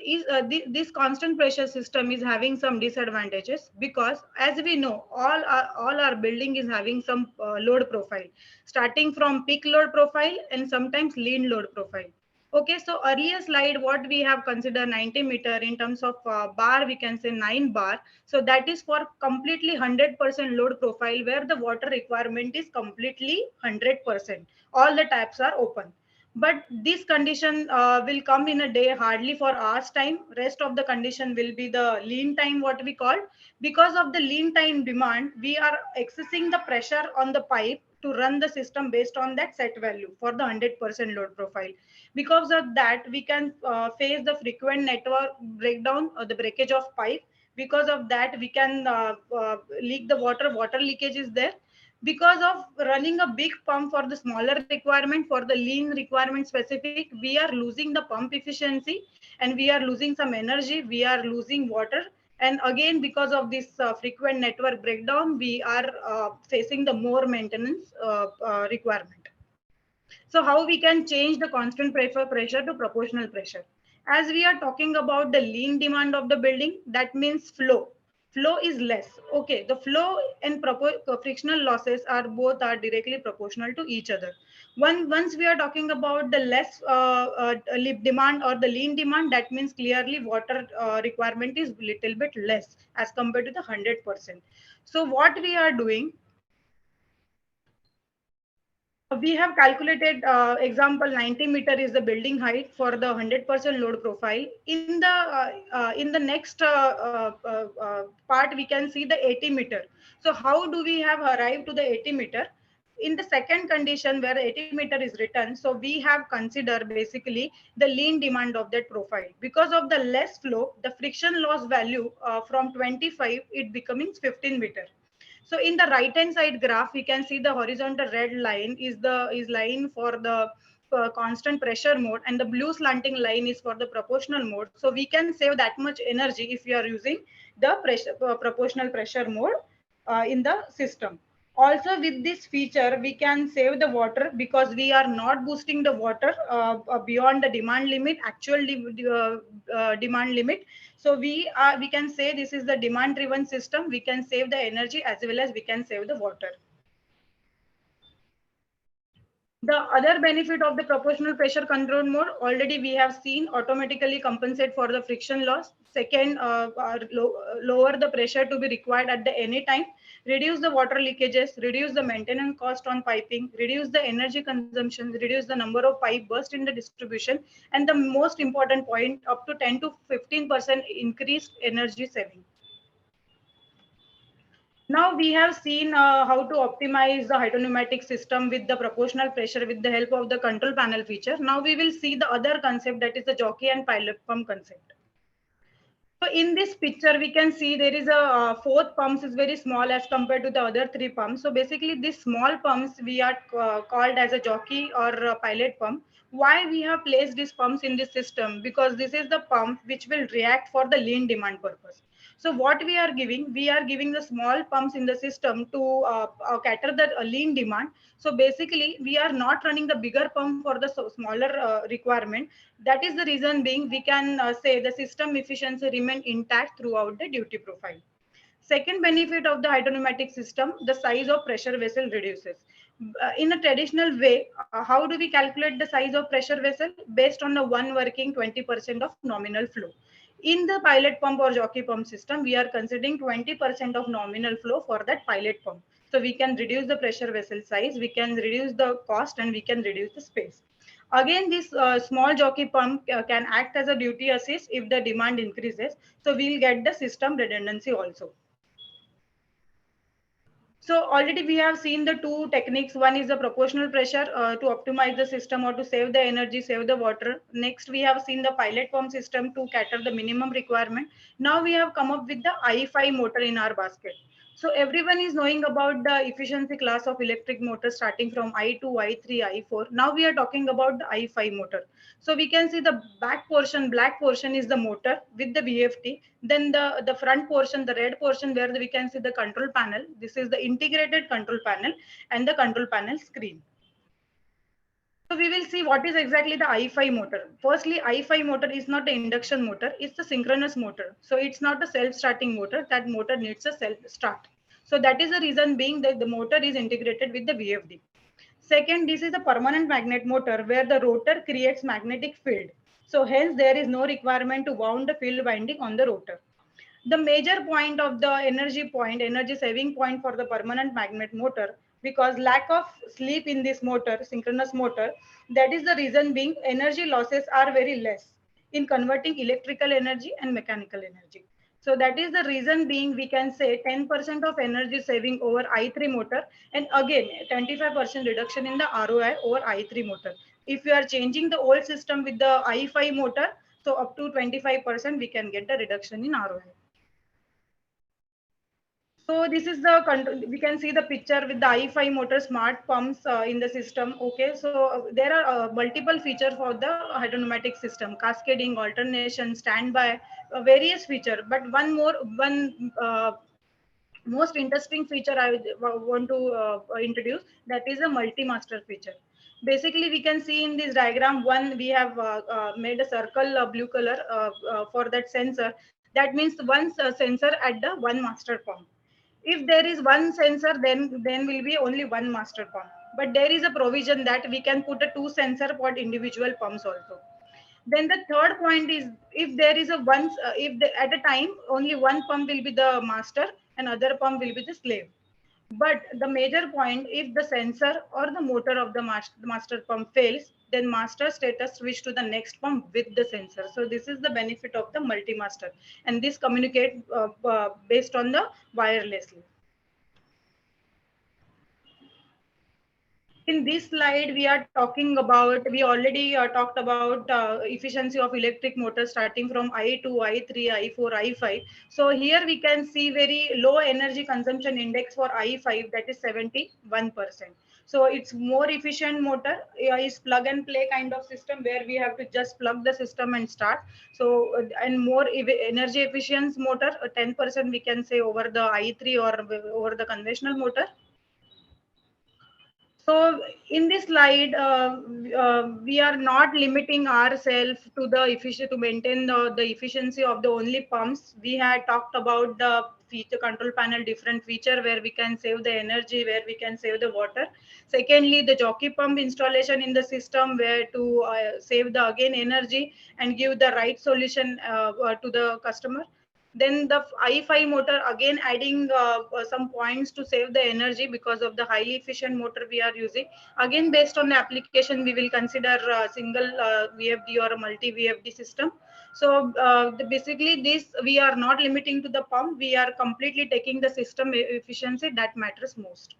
this constant pressure system is having some disadvantages, because as we know, all our building is having some load profile, starting from peak load profile and sometimes lean load profile. Okay, so earlier slide, what we have considered 90 meter in terms of bar, we can say 9 bar. So that is for completely 100% load profile, where the water requirement is completely 100%. All the taps are open. But this condition will come in a day hardly for hours time. Rest of the condition will be the lean time, what we call. Because of the lean time demand, we are accessing the pressure on the pipe to run the system based on that set value for the 100% load profile. Because of that, we can face the frequent network breakdown or the breakage of pipe. Because of that, we can leak the water leakage is there. Because of running a big pump for the smaller requirement, for the lean requirement specific, we are losing the pump efficiency, and we are losing some energy, we are losing water. And again, because of this frequent network breakdown, we are facing the more maintenance requirement. So how we can change the constant pressure to proportional pressure? As we are talking about the lean demand of the building, that means flow. Flow is less. Okay, the flow and frictional losses are directly proportional to each other. Once we are talking about the less demand or the lean demand, that means clearly water requirement is little bit less as compared to the 100%. So what we are doing, we have calculated example 90 meter is the building height for the 100% load profile. In the next part, we can see the 80 meter. So how do we have arrived to the 80 meter? In the second condition where 80 meter is written, so we have considered basically the lean demand of that profile. Because of the less flow, the friction loss value from 25, it becoming 15 meter. So in the right hand side graph, we can see the horizontal red line is line for the constant pressure mode, and the blue slanting line is for the proportional mode. So we can save that much energy if we are using the proportional pressure mode in the system. Also with this feature, we can save the water because we are not boosting the water beyond the demand limit, actual demand limit. So we can say this is the demand driven system. We can save the energy as well as we can save the water. The other benefit of the proportional pressure control mode, already we have seen, automatically compensate for the friction loss. Second, lower the pressure to be required at the any time, reduce the water leakages, reduce the maintenance cost on piping, reduce the energy consumption, reduce the number of pipe burst in the distribution, and the most important point, up to 10 to 15% increased energy saving. Now we have seen how to optimize the hydropneumatic system with the proportional pressure with the help of the control panel feature. Now we will see the other concept, that is the jockey and pilot pump concept. So in this picture, we can see there is a fourth pumps is very small as compared to the other three pumps. So basically these small pumps we are called as a jockey or a pilot pump. Why we have placed these pumps in this system? Because this is the pump which will react for the lean demand purpose. So what we are giving the small pumps in the system to cater the lean demand. So basically we are not running the bigger pump for the smaller requirement. That is the reason being we can say the system efficiency remain intact throughout the duty profile. Second benefit of the hydropneumatic system, the size of pressure vessel reduces. In a traditional way, how do we calculate the size of pressure vessel? Based on the one working 20% of nominal flow. In the pilot pump or jockey pump system, we are considering 20% of nominal flow for that pilot pump. So we can reduce the pressure vessel size, we can reduce the cost, and we can reduce the space. Again, this small jockey pump can act as a duty assist if the demand increases. So we'll get the system redundancy also. So already we have seen the two techniques. One is the proportional pressure to optimize the system or to save the energy, save the water. Next, we have seen the pilot pump system to cater the minimum requirement. Now we have come up with the I5 motor in our basket. So everyone is knowing about the efficiency class of electric motor starting from I2, I3, I4. Now we are talking about the I5 motor. So we can see the back portion, black portion is the motor with the VFD. Then the front portion, the red portion where we can see the control panel. This is the integrated control panel and the control panel screen. So we will see what is exactly the I5 motor. Firstly, I5 motor is not an induction motor, it's a synchronous motor. So it's not a self-starting motor. That motor needs a self-start. So that is the reason being that the motor is integrated with the VFD. Second, this is a permanent magnet motor where the rotor creates magnetic field. So hence there is no requirement to wound the field winding on the rotor. The major point of the energy saving point for the permanent magnet motor, because lack of sleep in this motor, synchronous motor, that is the reason being energy losses are very less in converting electrical energy and mechanical energy. So that is the reason being we can say 10% of energy saving over I3 motor, and again 25% reduction in the ROI over I3 motor. If you are changing the old system with the I5 motor, so up to 25% we can get the reduction in ROI. So this is the control. We can see the picture with the I5 motor smart pumps in the system. Okay, so there are multiple features for the hydropneumatic system: cascading, alternation, standby, various feature. But one most interesting feature I want to introduce, that is a multi-master feature. Basically, we can see in this diagram one we have made a circle blue color for that sensor. That means one sensor at the one master pump. If there is one sensor, then will be only one master pump. But there is a provision that we can put a two sensor for individual pumps also. Then the third point is, if there is a at a time only one pump will be the master and other pump will be the slave. But the major point, if the sensor or the motor of the master pump fails, then master status switch to the next pump with the sensor. So this is the benefit of the multi-master, and this communicate based on the wirelessly. In this slide, we are talking about, we already talked about efficiency of electric motors starting from I2, I3, I4, I5. So here we can see very low energy consumption index for I5, that is 71%. So it's more efficient motor, is plug and play kind of system where we have to just plug the system and start. So and more energy efficient motor, 10% we can say over the I3 or over the conventional motor. So in this slide, we are not limiting ourselves to the efficiency to maintain the efficiency of the only pumps. We had talked about the feature control panel, different feature where we can save the energy, where we can save the water. Secondly, the jockey pump installation in the system where to save the again energy and give the right solution to the customer. Then the I5 motor again adding some points to save the energy because of the highly efficient motor we are using. Again, based on the application, we will consider a single VFD or a multi VFD system. So basically this, we are not limiting to the pump. We are completely taking the system efficiency that matters most.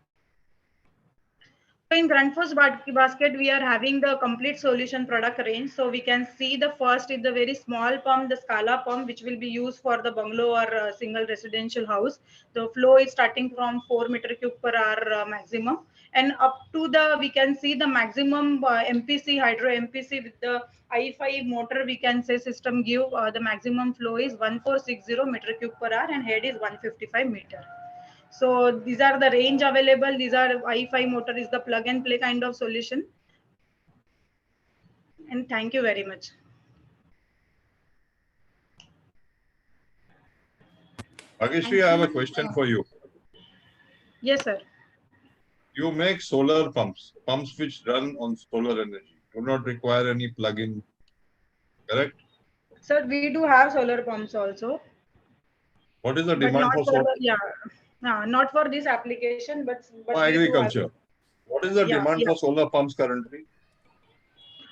So in Grundfos basket, we are having the complete solution product range. So we can see the first is the very small pump, the Scala pump, which will be used for the bungalow or single residential house. The flow is starting from 4 meter cube per hour maximum, and up to the, we can see the maximum MPC, hydro MPC with the I5 motor, we can say system give the maximum flow is 1460 meter cube per hour and head is 155 meter. So these are the range available. These are I5 motor is the plug and play kind of solution. And thank you very much. Agishri, I have a question for you. Yes, sir. You make solar pumps, pumps which run on solar energy, do not require any plug-in, correct? Sir, we do have solar pumps also. What is the demand for solar? Not for this application, but for agriculture. What is the demand for solar pumps currently?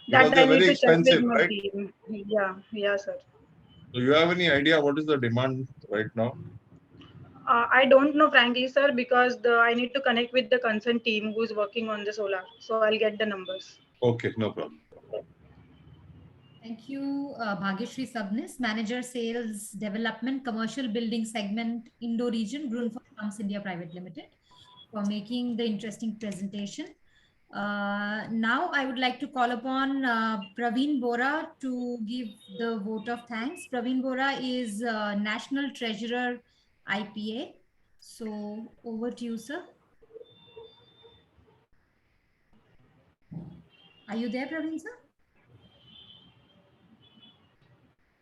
Because that they're I need very to check with expensive, my right? team. Yeah, sir. So you have any idea what is the demand right now? I don't know, frankly, sir, because I need to connect with the concerned team who is working on the solar. So I'll get the numbers. Okay, no problem. Thank you, Bhagyashree Sabnis, Manager Sales Development, Commercial Building Segment, Indo Region, Grundfos Pumps India Private Limited, for making the interesting presentation. Now I would like to call upon Praveen Bora to give the vote of thanks. Praveen Bora is National Treasurer, IPA. So over to you, sir. Are you there, Praveen, sir?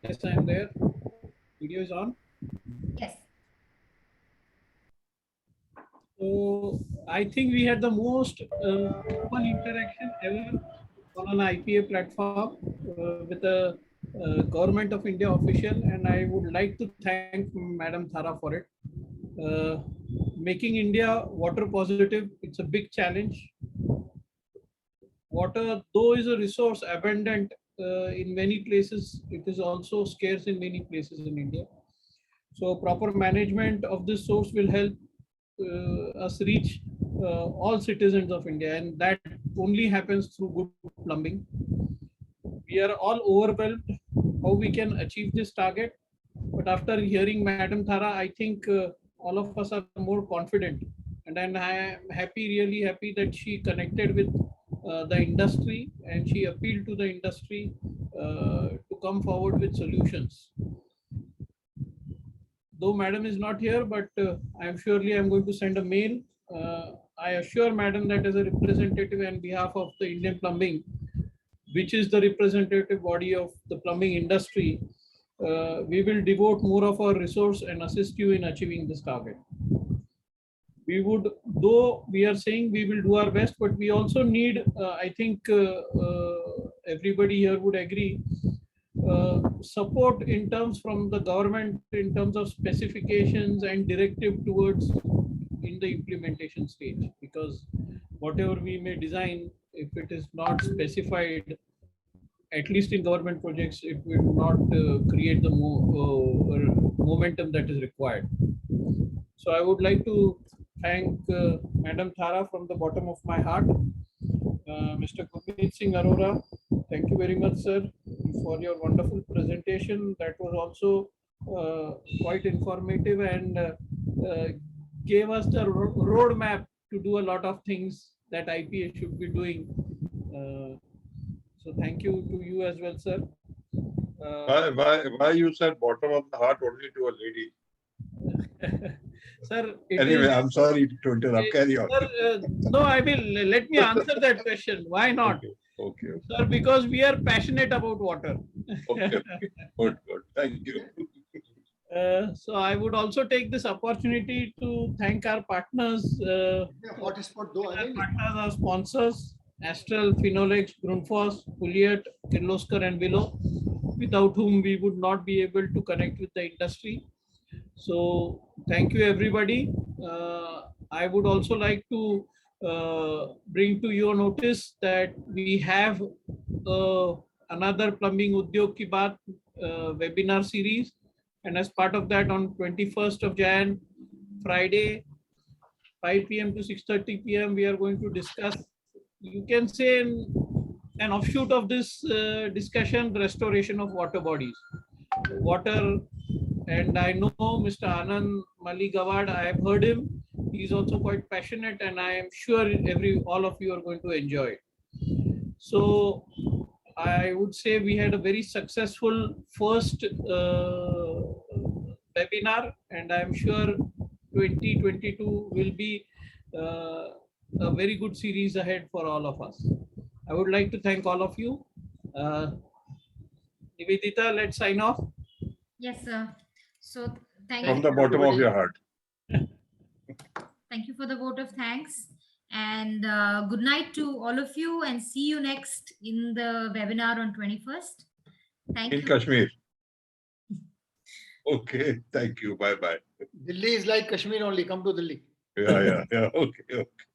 Yes, I am there. Video is on. Yes. So I think we had the most open interaction ever on an IPA platform with a Government of India official, and I would like to thank Madam Thara for it. Making India water positive, it's a big challenge. Water, though, is a resource abundant in many places, it is also scarce in many places in India. So proper management of this source will help us reach all citizens of India, and that only happens through good plumbing. We are all overwhelmed how we can achieve this target, but after hearing Madam Thara, I think all of us are more confident, and then I am happy, really happy, that she connected with the industry and she appealed to the industry to come forward with solutions. Though Madam is not here, but I'm going to send a mail. I assure Madam that as a representative on behalf of the Indian Plumbing, which is the representative body of the plumbing industry, we will devote more of our resource and assist you in achieving this target. We would, though we are saying we will do our best, but we also need, I think everybody here would agree, support in terms from the government in terms of specifications and directive towards in the implementation stage, because whatever we may design, if it is not specified, at least in government projects, it will not create the momentum that is required. So I would like to thank Madam Thara from the bottom of my heart. Mr. Gurmeet Singh Arora, thank you very much, sir, for your wonderful presentation. That was also quite informative and gave us the roadmap to do a lot of things that IPA should be doing. So thank you to you as well, sir. Why you said bottom of the heart only to a lady? Sir, anyway, I'm sorry to interrupt. Carry on. Sir, no, I will. Let me answer that question. Why not? Okay. Sir, because we are passionate about water. Okay. Good. Thank you. So I would also take this opportunity to thank our partners. Our partners, our sponsors, Astral, Phenolics, Grundfos, Puliat, Kirloskar and Willow, without whom we would not be able to connect with the industry. So thank you, everybody. I would also like to bring to your notice that we have another Plumbing Udyog Ki Baat webinar series. And as part of that, on 21st of Jan, Friday, 5 p.m. to 6:30 p.m., we are going to discuss, you can say, an offshoot of this discussion, the restoration of water bodies. Water, and I know Mr. Anand Mali Gawad, I have heard him. He's also quite passionate, and I am sure all of you are going to enjoy it. So I would say we had a very successful first webinar, and I'm sure 2022 will be a very good series ahead for all of us. I would like to thank all of you. Nivedita, let's sign off. Yes, sir. So thank From you. the bottom of your heart. Thank you for the vote of thanks. And good night to all of you, and see you next in the webinar on 21st. Thank you. In Kashmir. Okay. Thank you. Bye-bye. Delhi is like Kashmir only. Come to Delhi. Yeah. Okay.